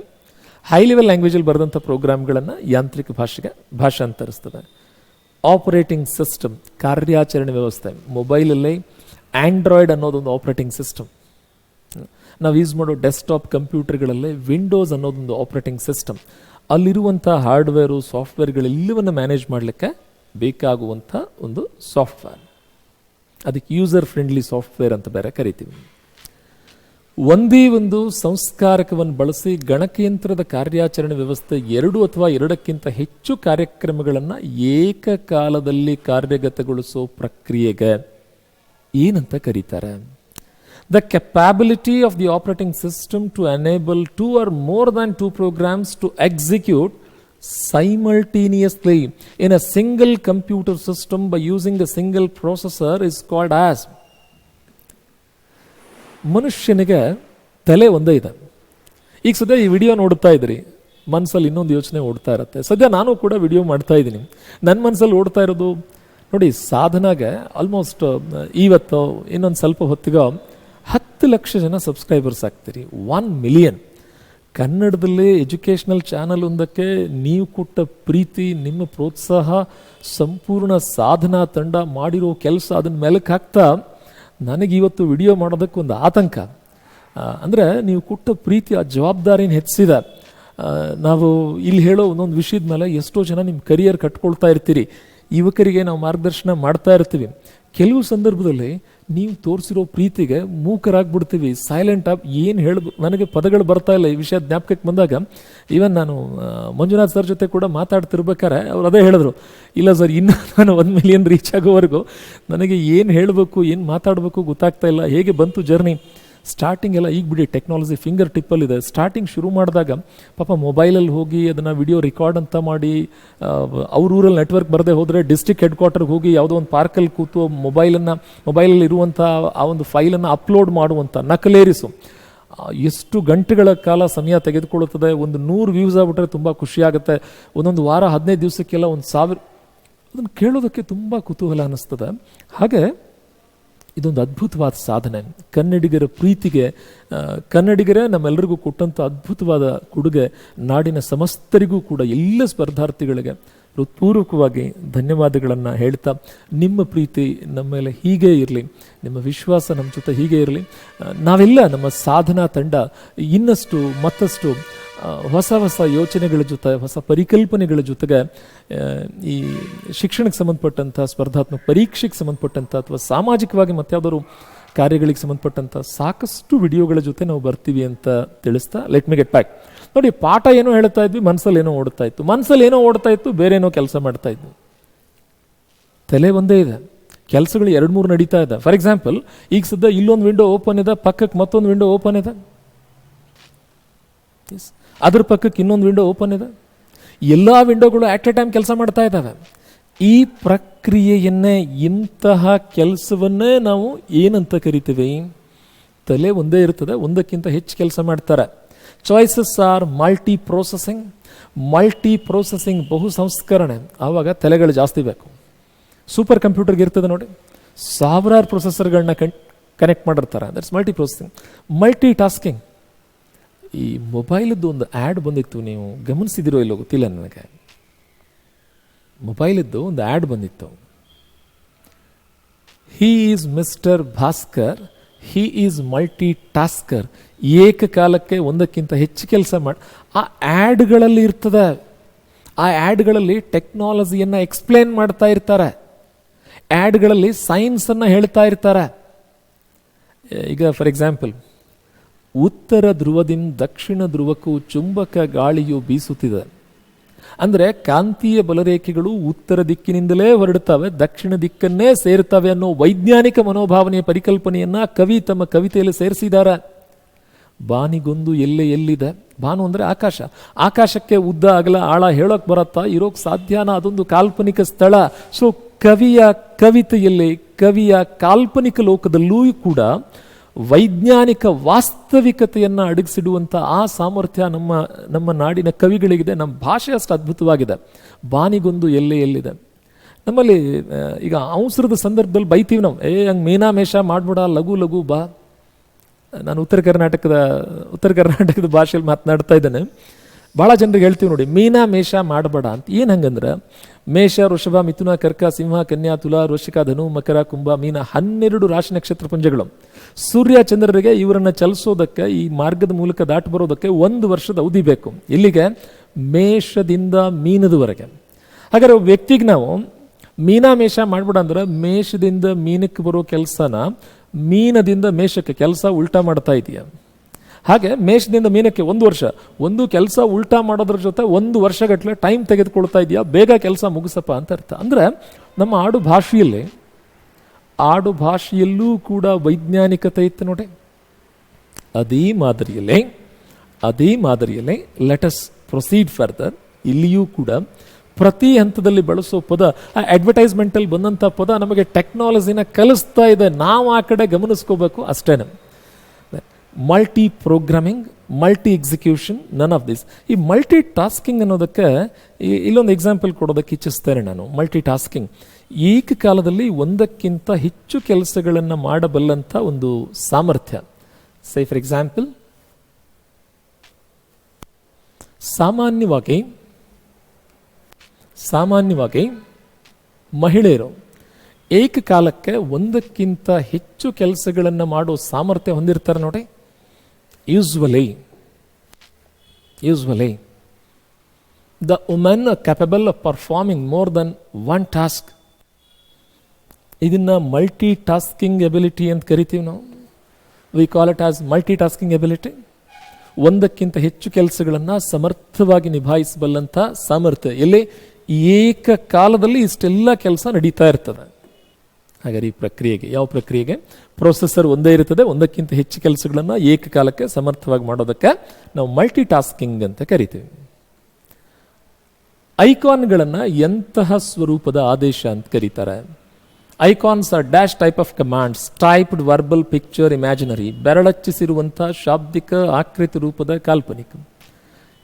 ಹೈ ಲೆವೆಲ್ ಲ್ಯಾಂಗ್ವೇಜಲ್ಲಿ ಬರೆದಂಥ ಪ್ರೋಗ್ರಾಮ್ಗಳನ್ನು ಯಾಂತ್ರಿಕ ಭಾಷೆಗೆ ಭಾಷಾಂತರಿಸ್ತದೆ. ಆಪರೇಟಿಂಗ್ ಸಿಸ್ಟಮ್, ಕಾರ್ಯಾಚರಣೆ ವ್ಯವಸ್ಥೆ. ಮೊಬೈಲಲ್ಲಿ ಆ್ಯಂಡ್ರಾಯ್ಡ್ ಅನ್ನೋದೊಂದು ಆಪರೇಟಿಂಗ್ ಸಿಸ್ಟಮ್. ನಾವು ಯೂಸ್ ಮಾಡೋ ಡೆಸ್ಕ್ಟಾಪ್ ಕಂಪ್ಯೂಟರ್ಗಳಲ್ಲೇ ವಿಂಡೋಸ್ ಅನ್ನೋದೊಂದು ಆಪರೇಟಿಂಗ್ ಸಿಸ್ಟಮ್. ಅಲ್ಲಿರುವಂಥ ಹಾರ್ಡ್ವೇರು, ಸಾಫ್ಟ್ವೇರ್ಗಳೆಲ್ಲವನ್ನು ಮ್ಯಾನೇಜ್ ಮಾಡಲಿಕ್ಕೆ ಬೇಕಾಗುವಂಥ ಒಂದು ಸಾಫ್ಟ್ವೇರ್. ಅದಕ್ಕೆ ಯೂಸರ್ ಫ್ರೆಂಡ್ಲಿ ಸಾಫ್ಟ್ವೇರ್ ಅಂತ ಬೇರೆ ಕರಿತೀವಿ. ಒಂದೇ ಒಂದು ಸಂಸ್ಕಾರಕವನ್ನು ಬಳಸಿ ಗಣಕಯಂತ್ರದ ಕಾರ್ಯಾಚರಣೆ ವ್ಯವಸ್ಥೆ 2 ಅಥವಾ 2ಕ್ಕಿಂತ ಹೆಚ್ಚು ಕಾರ್ಯಕ್ರಮಗಳನ್ನು ಏಕಕಾಲದಲ್ಲಿ ಕಾರ್ಯಗತಗೊಳಿಸೋ ಪ್ರಕ್ರಿಯೆಗೆ ಏನಂತ ಕರೀತಾರೆ? The capability of the operating system to enable 2 or more than 2 programs to execute simultaneously in a single computer system by using a single processor is called as. ಮನುಷ್ಯನಿಗೆ ತಲೆ ಒಂದೇ ಇದೆ. ಈಗ ಸದ್ಯ ಈ ವಿಡಿಯೋ ನೋಡ್ತಾ ಇದ್ರಿ, ಮನಸ್ಸಲ್ಲಿ ಇನ್ನೊಂದು ಯೋಚನೆ ಓಡ್ತಾ ಇರುತ್ತೆ. ಸದ್ಯ ನಾನು ಕೂಡ ವಿಡಿಯೋ ಮಾಡ್ತಾ ಇದ್ದೀನಿ, ನನ್ನ ಮನಸ್ಸಲ್ಲಿ ಓಡ್ತಾ ಇರೋದು ನೋಡಿ, ಸಾಧನಾಗೆ ಆಲ್ಮೋಸ್ಟ್ ಇವತ್ತು ಇನ್ನೊಂದು ಸ್ವಲ್ಪ ಹೊತ್ತಿಗೆ 10 ಲಕ್ಷ ಜನ ಸಬ್ಸ್ಕ್ರೈಬರ್ಸ್ ಆಗ್ತೀರಿ. 1 ಮಿಲಿಯನ್ ಕನ್ನಡದಲ್ಲೇ ಎಜುಕೇಷನಲ್ ಚಾನಲ್ ಒಂದಕ್ಕೆ ನೀವು ಕೊಟ್ಟ ಪ್ರೀತಿ, ನಿಮ್ಮ ಪ್ರೋತ್ಸಾಹ, ಸಂಪೂರ್ಣ ಸಾಧನಾ ತಂಡ ಮಾಡಿರೋ ಕೆಲಸ, ಅದನ್ನ ಮೆಲುಕು ಹಾಕ್ತಾ ನನಗಿವತ್ತು ವಿಡಿಯೋ ಮಾಡೋದಕ್ಕೆ ಒಂದು ಆತಂಕ. ಅಂದರೆ ನೀವು ಕೊಟ್ಟ ಪ್ರೀತಿ, ಆ ಜವಾಬ್ದಾರಿನ ಹೆಚ್ಚಿಸಿದ. ನಾವು ಇಲ್ಲಿ ಹೇಳೋ ಒಂದೊಂದು ವಿಷಯದ ಮೇಲೆ ಎಷ್ಟೋ ಜನ ನಿಮ್ಮ ಕರಿಯರ್ ಕಟ್ಕೊಳ್ತಾ ಇರ್ತೀರಿ. ಯುವಕರಿಗೆ ನಾವು ಮಾರ್ಗದರ್ಶನ ಮಾಡ್ತಾ ಇರ್ತೀವಿ. ಕೆಲವು ಸಂದರ್ಭದಲ್ಲಿ ನೀವು ತೋರಿಸಿರೋ ಪ್ರೀತಿಗೆ ಮೂಕರಾಗ್ಬಿಡ್ತೀವಿ, ಸೈಲೆಂಟ್ ಆಗಿ ಏನು ನನಗೆ ಪದಗಳು ಬರ್ತಾ ಇಲ್ಲ ಈ ವಿಷಯ ಜ್ಞಾಪಕಕ್ಕೆ ಬಂದಾಗ. ಈವನ್ ನಾನು ಮಂಜುನಾಥ್ ಸರ್ ಜೊತೆ ಕೂಡ ಮಾತಾಡ್ತಿರ್ಬೇಕಾರೆ ಅವ್ರು ಅದೇ ಹೇಳಿದ್ರು, ಇಲ್ಲ ಸರ್, ಇನ್ನೂ ನಾನು 1 ಮಿಲಿಯನ್ ರೀಚ್ ಆಗೋವರೆಗೂ ನನಗೆ ಏನು ಹೇಳಬೇಕು, ಏನು ಮಾತಾಡಬೇಕು ಗೊತ್ತಾಗ್ತಾ ಇಲ್ಲ. ಹೇಗೆ ಬಂತು ಜರ್ನಿ? ಸ್ಟಾರ್ಟಿಂಗ್ ಎಲ್ಲ ಈಗ ಬಿಡಿ, ಟೆಕ್ನಾಲಜಿ ಫಿಂಗರ್ ಟಿಪ್ಪಲ್ಲಿದೆ. ಸ್ಟಾರ್ಟಿಂಗ್ ಶುರು ಮಾಡಿದಾಗ ಪಾಪ ಮೊಬೈಲಲ್ಲಿ ಹೋಗಿ ಅದನ್ನು ವಿಡಿಯೋ ರೆಕಾರ್ಡ್ ಅಂತ ಮಾಡಿ, ಅವ್ರ ಊರಲ್ಲಿ ನೆಟ್ವರ್ಕ್ ಬರದೆ ಹೋದರೆ ಡಿಸ್ಟ್ರಿಕ್ಟ್ ಹೆಡ್ ಕ್ವಾರ್ಟರ್ಗೆ ಹೋಗಿ ಯಾವುದೋ ಒಂದು ಪಾರ್ಕಲ್ಲಿ ಕೂತು ಮೊಬೈಲಲ್ಲಿ ಇರುವಂಥ ಆ ಒಂದು ಫೈಲನ್ನು ಅಪ್ಲೋಡ್ ಮಾಡುವಂಥ ನಕಲೇರಿಸು ಎಷ್ಟು ಗಂಟೆಗಳ ಕಾಲ ಸಮಯ ತೆಗೆದುಕೊಳ್ಳುತ್ತದೆ. ಒಂದು 100 ವ್ಯೂಸ್ ಆಗ್ಬಿಟ್ರೆ ತುಂಬ ಖುಷಿಯಾಗುತ್ತೆ. ಒಂದೊಂದು ವಾರ 15 ದಿವಸಕ್ಕೆಲ್ಲ 1000. ಅದನ್ನು ಕೇಳೋದಕ್ಕೆ ತುಂಬ ಕುತೂಹಲ ಅನ್ನಿಸ್ತದೆ. ಹಾಗೆ ಇದೊಂದು ಅದ್ಭುತವಾದ ಸಾಧನೆ. ಕನ್ನಡಿಗರ ಪ್ರೀತಿಗೆ, ಕನ್ನಡಿಗರೇ ನಮ್ಮೆಲ್ಲರಿಗೂ ಕೊಟ್ಟಂಥ ಅದ್ಭುತವಾದ ಕೊಡುಗೆ. ನಾಡಿನ ಸಮಸ್ತರಿಗೂ ಕೂಡ, ಎಲ್ಲ ಸ್ಪರ್ಧಾರ್ಥಿಗಳಿಗೆ ಹೃತ್ಪೂರ್ವಕವಾಗಿ ಧನ್ಯವಾದಗಳನ್ನು ಹೇಳ್ತಾ, ನಿಮ್ಮ ಪ್ರೀತಿ ನಮ್ಮ ಮೇಲೆ ಹೀಗೆ ಇರಲಿ, ನಿಮ್ಮ ವಿಶ್ವಾಸ ನಮ್ಮ ಜೊತೆ ಹೀಗೆ ಇರಲಿ. ನಾವೆಲ್ಲ ನಮ್ಮ ಸಾಧನಾ ತಂಡ ಇನ್ನಷ್ಟು ಮತ್ತಷ್ಟು ಹೊಸ ಹೊಸ ಯೋಚನೆಗಳ ಜೊತೆ, ಹೊಸ ಪರಿಕಲ್ಪನೆಗಳ ಜೊತೆಗೆ ಈ ಶಿಕ್ಷಣಕ್ಕೆ ಸಂಬಂಧಪಟ್ಟಂಥ, ಸ್ಪರ್ಧಾತ್ಮಕ ಪರೀಕ್ಷೆಗೆ ಸಂಬಂಧಪಟ್ಟಂಥ ಅಥವಾ ಸಾಮಾಜಿಕವಾಗಿ ಮತ್ತಾವುದಾದ್ರು ಕಾರ್ಯಗಳಿಗೆ ಸಂಬಂಧಪಟ್ಟಂಥ ಸಾಕಷ್ಟು ವಿಡಿಯೋಗಳ ಜೊತೆ ನಾವು ಬರ್ತೀವಿ ಅಂತ ತಿಳಿಸ್ತಾ, ಲೆಟ್ ಮಿ ಗೆಟ್ ಬ್ಯಾಕ್. ನೋಡಿ, ಪಾಠ ಏನೋ ಹೇಳ್ತಾ ಇದ್ವಿ, ಮನಸ್ಸಲ್ಲಿ ಏನೋ ಓಡ್ತಾ ಇತ್ತು, ಬೇರೆ ಏನೋ ಕೆಲಸ ಮಾಡ್ತಾ ಇದ್ವಿ. ತಲೆ ಒಂದೇ ಇದೆ, ಕೆಲಸಗಳು 2-3 ನಡೀತಾ ಇದೆ. ಫಾರ್ ಎಕ್ಸಾಂಪಲ್, ಈಗ ಸದ್ಯ ಇಲ್ಲೊಂದು ವಿಂಡೋ ಓಪನ್ ಇದೆ, ಪಕ್ಕಕ್ಕೆ ಮತ್ತೊಂದು ವಿಂಡೋ ಓಪನ್ ಇದೆ, ಅದ್ರ ಪಕ್ಕಕ್ಕೆ ಇನ್ನೊಂದು ವಿಂಡೋ ಓಪನ್ ಇದೆ. ಎಲ್ಲ ವಿಂಡೋಗಳು ಆಟ್ ಎ ಟೈಮ್ ಕೆಲಸ ಮಾಡ್ತಾ ಇದ್ದಾವೆ. ಈ ಪ್ರಕ್ರಿಯೆಯನ್ನೇ, ಇಂತಹ ಕೆಲಸವನ್ನೇ ನಾವು ಏನಂತ ಕರಿತೀವಿ? ತಲೆ ಒಂದೇ ಇರ್ತದೆ, ಒಂದಕ್ಕಿಂತ ಹೆಚ್ಚು ಕೆಲಸ ಮಾಡ್ತಾರೆ. ಚಾಯ್ಸಸ್ ಆರ್ ಮಲ್ಟಿ ಪ್ರೊಸೆಸಿಂಗ್, ಬಹು ಸಂಸ್ಕರಣೆ. ಆವಾಗ ತಲೆಗಳು ಜಾಸ್ತಿ ಬೇಕು. ಸೂಪರ್ ಕಂಪ್ಯೂಟರ್ಗೆ ಇರ್ತದೆ ನೋಡಿ, 1000 ಪ್ರೊಸೆಸರ್ಗಳನ್ನ ಕನೆಕ್ಟ್ ಮಾಡಿರ್ತಾರೆ. That's multi tasking. ಈ ಮೊಬೈಲದ್ದು ಒಂದು ಆ್ಯಡ್ ಬಂದಿತ್ತು, ನೀವು ಗಮನಿಸಿದಿರೋ ಇಲ್ಲೋ ಗೊತ್ತಿಲ್ಲ ನನಗೆ. ಮೊಬೈಲದ್ದು ಒಂದು ಆ್ಯಡ್ ಬಂದಿತ್ತು, he is mister Bhaskar, he is multi tasker. ಏಕಕಾಲಕ್ಕೆ ಒಂದಕ್ಕಿಂತ ಹೆಚ್ಚು ಕೆಲಸ ಮಾಡಿ. ಆ ಆ್ಯಡ್ಗಳಲ್ಲಿ ಇರ್ತದೆ, ಆ ಆ್ಯಡ್ಗಳಲ್ಲಿ ಟೆಕ್ನಾಲಜಿಯನ್ನು ಎಕ್ಸ್ಪ್ಲೇನ್ ಮಾಡ್ತಾ ಇರ್ತಾರೆ, ಆ್ಯಡ್ಗಳಲ್ಲಿ ಸೈನ್ಸನ್ನು ಹೇಳ್ತಾ ಇರ್ತಾರೆ. ಈಗ ಫಾರ್ ಎಕ್ಸಾಂಪಲ್, ಉತ್ತರ ಧ್ರುವದಿಂದ ದಕ್ಷಿಣ ಧ್ರುವಕ್ಕೂ ಚುಂಬಕ ಗಾಳಿಯು ಬೀಸುತ್ತಿದೆ. ಅಂದರೆ ಕಾಂತೀಯ ಬಲರೇಖೆಗಳು ಉತ್ತರ ದಿಕ್ಕಿನಿಂದಲೇ ಹೊರಡುತ್ತವೆ, ದಕ್ಷಿಣ ದಿಕ್ಕನ್ನೇ ಸೇರ್ತವೆ ಅನ್ನೋ ವೈಜ್ಞಾನಿಕ ಮನೋಭಾವನೆಯ ಪರಿಕಲ್ಪನೆಯನ್ನು ಕವಿ ತಮ್ಮ ಕವಿತೆಯಲ್ಲಿ ಸೇರಿಸಿದ್ದಾರೆ. ಬಾನಿಗೊಂದು ಎಲ್ಲಿದೆ? ಬಾನು ಅಂದರೆ ಆಕಾಶ. ಆಕಾಶಕ್ಕೆ ಉದ್ದ ಅಗಲ ಆಳ ಹೇಳೋಕೆ ಬರತ್ತಾ? ಇರೋಕ್ಕೆ ಸಾಧ್ಯನಾ? ಅದೊಂದು ಕಾಲ್ಪನಿಕ ಸ್ಥಳ. ಸೊ ಕವಿಯ ಕವಿತೆಯಲ್ಲಿ, ಕವಿಯ ಕಾಲ್ಪನಿಕ ಲೋಕದಲ್ಲೂ ಕೂಡ ವೈಜ್ಞಾನಿಕ ವಾಸ್ತವಿಕತೆಯನ್ನು ಅಡಗಿಸಿಡುವಂಥ ಆ ಸಾಮರ್ಥ್ಯ ನಮ್ಮ ನಾಡಿನ ಕವಿಗಳಿಗಿದೆ. ನಮ್ಮ ಭಾಷೆ ಅಷ್ಟು ಅದ್ಭುತವಾಗಿದೆ. ಬಾನಿಗೊಂದು ಎಲ್ಲಿದೆ. ನಮ್ಮಲ್ಲಿ ಈಗ ಅವಸರದ ಸಂದರ್ಭದಲ್ಲಿ ಬೈತೀವಿ ನಾವು, ಹಂಗೆ ಮೀನಾಮೇಷ ಮಾಡ್ಬೇಡ, ಲಘು ಬಾ. ನಾನು ಉತ್ತರ ಕರ್ನಾಟಕದ ಭಾಷೆಯಲ್ಲಿ ಮಾತನಾಡ್ತಾ ಇದ್ದೇನೆ. ಭಾಳ ಜನರಿಗೆ ಹೇಳ್ತೀವಿ ನೋಡಿ, ಮೀನಾಮೇಷ ಮಾಡಬೇಡ ಅಂತ. ಏನು ಹಂಗಂದ್ರೆ, ಮೇಷ, ವೃಷಭ, ಮಿಥುನ, ಕರ್ಕ, ಸಿಂಹ, ಕನ್ಯಾ, ತುಲಾ, ವೃಶ್ಚಿಕ, ಧನು, ಮಕರ, ಕುಂಭ, ಮೀನ 12 ರಾಶಿ ನಕ್ಷತ್ರ ಪುಂಜಗಳು. ಸೂರ್ಯ ಚಂದ್ರರಿಗೆ ಇವರನ್ನು ಚಲಿಸೋದಕ್ಕೆ, ಈ ಮಾರ್ಗದ ಮೂಲಕ ದಾಟಿ ಬರೋದಕ್ಕೆ 1 ವರ್ಷದ ಅವಧಿ ಬೇಕು. ಇಲ್ಲಿಗೆ ಮೇಷದಿಂದ ಮೀನದವರೆಗೆ. ಹಾಗಾದ್ರೆ ವ್ಯಕ್ತಿಗೆ ನಾವು ಮೀನಾಮೇಷ ಮಾಡ್ಬೇಡ ಅಂದ್ರೆ, ಮೇಷದಿಂದ ಮೀನಕ್ಕೆ ಬರೋ ಕೆಲಸನ ಮೀನದಿಂದ ಮೇಷಕ್ಕೆ ಕೆಲಸ ಉಲ್ಟಾ ಮಾಡ್ತಾ ಇದೆಯಾ? ಹಾಗೆ ಮೇಷದಿಂದ ಮೀನಕ್ಕೆ 1 ವರ್ಷ, ಒಂದು ಕೆಲಸ ಉಲ್ಟಾ ಮಾಡೋದ್ರ ಜೊತೆ 1 ವರ್ಷಗಟ್ಟಲೆ ಟೈಮ್ ತೆಗೆದುಕೊಳ್ತಾ ಇದೆಯಾ, ಬೇಗ ಕೆಲಸ ಮುಗಿಸಪ್ಪ ಅಂತ ಅರ್ಥ. ಅಂದರೆ ನಮ್ಮ ಆಡು ಭಾಷೆಯಲ್ಲೂ ಕೂಡ ವೈಜ್ಞಾನಿಕತೆ ಇತ್ತು ನೋಡಿ. ಅದೇ ಮಾದರಿಯಲ್ಲೇ ಲೆಟ್ ಅಸ್ ಪ್ರೊಸೀಡ್ ಫರ್ದರ್. ಇಲ್ಲಿಯೂ ಕೂಡ ಪ್ರತಿ ಹಂತದಲ್ಲಿ ಬಳಸೋ ಪದ, ಆ ಅಡ್ವರ್ಟೈಸ್ಮೆಂಟಲ್ಲಿ ಬಂದಂಥ ಪದ ನಮಗೆ ಟೆಕ್ನಾಲಜಿನ ಕಲಿಸ್ತಾ ಇದೆ. ನಾವು ಆ ಕಡೆ ಗಮನಿಸ್ಕೋಬೇಕು ಅಷ್ಟೇನೆ. ಮಲ್ಟಿ ಪ್ರೋಗ್ರಾಮಿಂಗ್, ಮಲ್ಟಿ ಎಕ್ಸಿಕ್ಯೂಷನ್, ನನ್ ಆಫ್ ದಿಸ್. ಈ ಮಲ್ಟಿ ಟಾಸ್ಕಿಂಗ್ ಅನ್ನೋದಕ್ಕೆ ಇಲ್ಲೊಂದು ಎಕ್ಸಾಂಪಲ್ ಕೊಡೋದಕ್ಕೆ ಇಚ್ಛಿಸ್ತೇನೆ ನಾನು. ಮಲ್ಟಿ ಟಾಸ್ಕಿಂಗ್ ಏಕಕಾಲದಲ್ಲಿ ಒಂದಕ್ಕಿಂತ ಹೆಚ್ಚು ಕೆಲಸಗಳನ್ನು ಮಾಡಬಲ್ಲಂಥ ಒಂದು ಸಾಮರ್ಥ್ಯ. ಸೇ ಫಾರ್ ಎಕ್ಸಾಂಪಲ್, ಸಾಮಾನ್ಯವಾಗಿ ಮಹಿಳೆಯರು ಏಕಕಾಲಕ್ಕೆ ಒಂದಕ್ಕಿಂತ ಹೆಚ್ಚು ಕೆಲಸಗಳನ್ನು ಮಾಡೋ ಸಾಮರ್ಥ್ಯ ಹೊಂದಿರ್ತಾರೆ ನೋಡಿ. Usually the women are capable of performing more than one task. ಇದನ್ನ ಮಲ್ಟಿ ಟಾಸ್ಕಿಂಗ್ ಎಬಿಲಿಟಿ ಅಂತ ಕರಿತೀವಿ ನಾವು. We call it as multi tasking ability. ಒಂದಕ್ಕಿಂತ ಹೆಚ್ಚು ಕೆಲಸಗಳನ್ನು ಸಮರ್ಥವಾಗಿ ನಿಭಾಯಿಸಬಲ್ಲಂಥ ಸಾಮರ್ಥ್ಯ. ಎಲ್ಲಿ ಏಕಕಾಲದಲ್ಲಿ ಇಷ್ಟೆಲ್ಲ ಕೆಲಸ ನಡೀತಾ ಇರ್ತದೆ. ಹಾಗಾದ್ರೆ ಈ ಪ್ರಕ್ರಿಯೆಗೆ, ಯಾವ ಪ್ರಕ್ರಿಯೆಗೆ? ಪ್ರೊಸೆಸರ್ ಒಂದೇ ಇರ್ತದೆ, ಒಂದಕ್ಕಿಂತ ಹೆಚ್ಚು ಕೆಲಸಗಳನ್ನು ಏಕಕಾಲಕ್ಕೆ ಸಮರ್ಥವಾಗಿ ಮಾಡೋದಕ್ಕೆ ನಾವು ಮಲ್ಟಿ ಟಾಸ್ಕಿಂಗ್ ಅಂತ ಕರಿತೀವಿ. ಐಕಾನ್ಗಳನ್ನು ಎಂತಹ ಸ್ವರೂಪದ ಆದೇಶ ಅಂತ ಕರೀತಾರೆ? Icons are dash type of commands, typed verbal picture imaginary. ಬೆರಳಚ್ಚಿಸಿರುವಂತಹ ಶಾಬ್ದಿಕ ಆಕೃತಿ ರೂಪದ ಕಾಲ್ಪನಿಕ.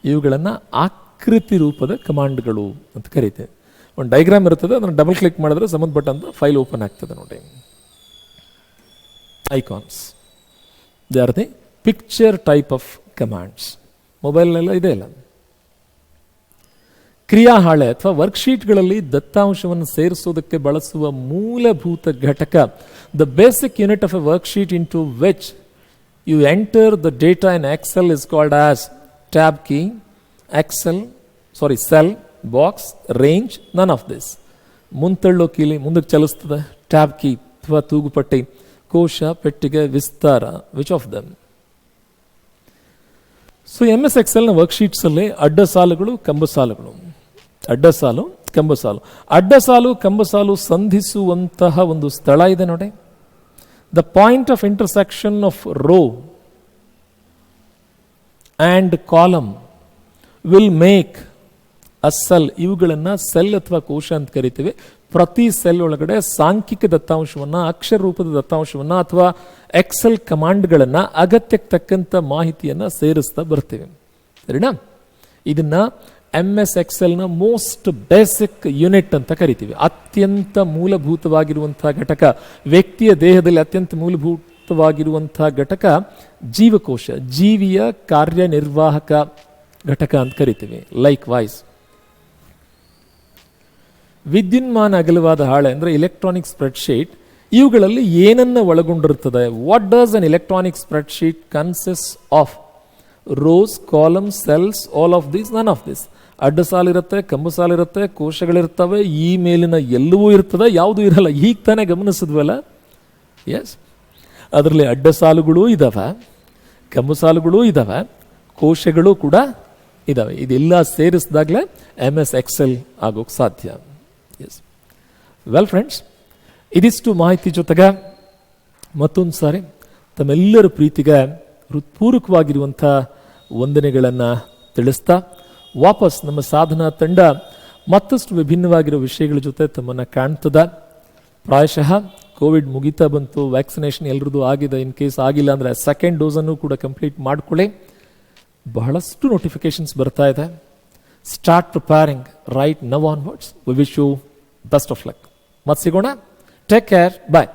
ಇವುಗಳನ್ನು ಆಕೃತಿ ರೂಪದ ಕಮಾಂಡ್ಗಳು ಅಂತ ಕರೀತೇವೆ. ಒಂದು ಡೈಗ್ರಾಮ್ ಇರ್ತದೆ, ಅದನ್ನು ಡಬಲ್ ಕ್ಲಿಕ್ ಮಾಡಿದ್ರೆ ಸಂಬಂಧಪಟ್ಟಂತ ಫೈಲ್ ಓಪನ್ ಆಗ್ತದೆ ನೋಡಿ. Icons, they are the picture type of commands. ಮೊಬೈಲ್ನೆಲ್ಲ ಇದೆ ಇಲ್ಲ. ಕ್ರಿಯಾಹಾಳೆ ಅಥವಾ ವರ್ಕ್ಶೀಟ್ಗಳಲ್ಲಿ ದತ್ತಾಂಶವನ್ನು ಸೇರಿಸೋದಕ್ಕೆ ಬಳಸುವ ಮೂಲಭೂತ ಘಟಕ, the basic unit of a worksheet into which you enter the data in Excel is called as tab key, cell, box, range. None of this. ಮುಂತಳ್ಳೋ ಕೀಲಿ ಮುಂದಕ್ಕೆ ಚಲಿಸ್ತದೆ, ಟ್ಯಾಬ್ ಕೀ ಅಥವಾ ತೂಗುಪಟ್ಟಿ, ಕೋಶ, ಪೆಟ್ಟಿಗೆ, ವಿಸ್ತಾರ. Which of them? So MS ಎಕ್ಸೆಲ್ನ ವರ್ಕ್ಶೀಟ್ಸಲ್ಲಿ ಅಡ್ಡ ಸಾಲುಗಳು, ಕಂಬಸಾಲು ಸಂಧಿಸುವಂತಹ ಒಂದು ಸ್ಥಳ ಇದೆ ನೋಡಿ. The point of intersection of row and column will make a cell. ಇವುಗಳನ್ನು ಸೆಲ್ ಅಥವಾ ಕೋಶ ಅಂತ ಕರಿತೀವಿ. ಪ್ರತಿ ಸೆಲ್ ಒಳಗಡೆ ಸಾಂಖ್ಯಿಕ ದತ್ತಾಂಶವನ್ನು, ಅಕ್ಷರ ರೂಪದ ದತ್ತಾಂಶವನ್ನು ಅಥವಾ ಎಕ್ಸೆಲ್ ಕಮಾಂಡ್ಗಳನ್ನು ಅಗತ್ಯಕ್ಕೆ ತಕ್ಕಂಥ ಮಾಹಿತಿಯನ್ನು ಸೇರಿಸ್ತಾ ಬರ್ತೀವಿ. ಸರಿನಾ? ಇದನ್ನ MS ಎಕ್ಸೆಲ್ನ ಮೋಸ್ಟ್ ಬೇಸಿಕ್ ಯೂನಿಟ್ ಅಂತ ಕರಿತೀವಿ. ಅತ್ಯಂತ ಮೂಲಭೂತವಾಗಿರುವಂತಹ ಘಟಕ, ವ್ಯಕ್ತಿಯ ದೇಹದಲ್ಲಿ ಅತ್ಯಂತ ಮೂಲಭೂತವಾಗಿರುವಂತಹ ಘಟಕ ಜೀವಕೋಶ, ಜೀವಿಯ ಕಾರ್ಯನಿರ್ವಾಹಕ ಘಟಕ ಅಂತ ಕರಿತೀವಿ. ಲೈಕ್ ವೈಸ್ ವಿದ್ಯುನ್ಮಾನ ಅಗಲವಾದ ಹಾಳೆ ಅಂದರೆ ಇಲೆಕ್ಟ್ರಾನಿಕ್ ಸ್ಪ್ರೆಡ್ಶೀಟ್, ಇವುಗಳಲ್ಲಿ ಏನನ್ನ ಒಳಗೊಂಡಿರ್ತದೆ? What does an electronic spreadsheet consist of? Rose, columns, cells, all of this, ನನ್ ಆಫ್ ದಿಸ್. ಅಡ್ಡ ಸಾಲಿರುತ್ತೆ, ಕಂಬ ಸಾಲಿರುತ್ತೆ, ಕೋಶಗಳಿರ್ತವೆ, ಈ ಮೇಲಿನ ಎಲ್ಲವೂ ಇರ್ತದೆ, ಯಾವುದೂ ಇರಲ್ಲ. ಈಗ ತಾನೇ ಗಮನಿಸಿದ್ವಲ್ಲ? ಎಸ್, ಅದರಲ್ಲಿ ಅಡ್ಡ ಸಾಲುಗಳೂ ಇದಾವೆ, ಕಂಬ ಸಾಲುಗಳೂ ಇದಾವೆ, ಕೋಶಗಳು ಕೂಡ ಇದಾವೆ. ಇದೆಲ್ಲ ಸೇರಿಸಿದಾಗಲೇ MS ಎಕ್ಸೆಲ್ ಆಗೋಕ್ಕೆ ಸಾಧ್ಯ. ಎಸ್, ವೆಲ್ ಫ್ರೆಂಡ್ಸ್, ಇದಿಷ್ಟು ಮಾಹಿತಿ ಜೊತೆಗೆ ಮತ್ತೊಂದು ಸಾರಿ ತಮ್ಮೆಲ್ಲರ ಪ್ರೀತಿಗೆ ಹೃತ್ಪೂರ್ವಕವಾಗಿರುವಂಥ ವಂದನೆಗಳನ್ನು ತಿಳಿಸ್ತಾ ವಾಪಸ್ ನಮ್ಮ ಸಾಧನಾ ತಂಡ ಮತ್ತಷ್ಟು ವಿಭಿನ್ನವಾಗಿರೋ ವಿಷಯಗಳ ಜೊತೆ ತಮ್ಮನ್ನು ಕಾಣ್ತದೆ. ಪ್ರಾಯಶಃ ಕೋವಿಡ್ ಮುಗಿತಾ ಬಂತು, ವ್ಯಾಕ್ಸಿನೇಷನ್ ಎಲ್ಲರದ್ದು ಆಗಿದೆ. ಇನ್ ಕೇಸ್ ಆಗಿಲ್ಲ ಅಂದರೆ ಸೆಕೆಂಡ್ ಡೋಸನ್ನು ಕೂಡ ಕಂಪ್ಲೀಟ್ ಮಾಡ್ಕೊಳ್ಳಿ. ಬಹಳಷ್ಟು ನೋಟಿಫಿಕೇಶನ್ಸ್ ಬರ್ತಾ ಇದೆ. Start preparing right now onwards. We wish you best of luck. ಮತ್ತೆ ಸಿಗೋಣ. Take care. ಬಾಯ್.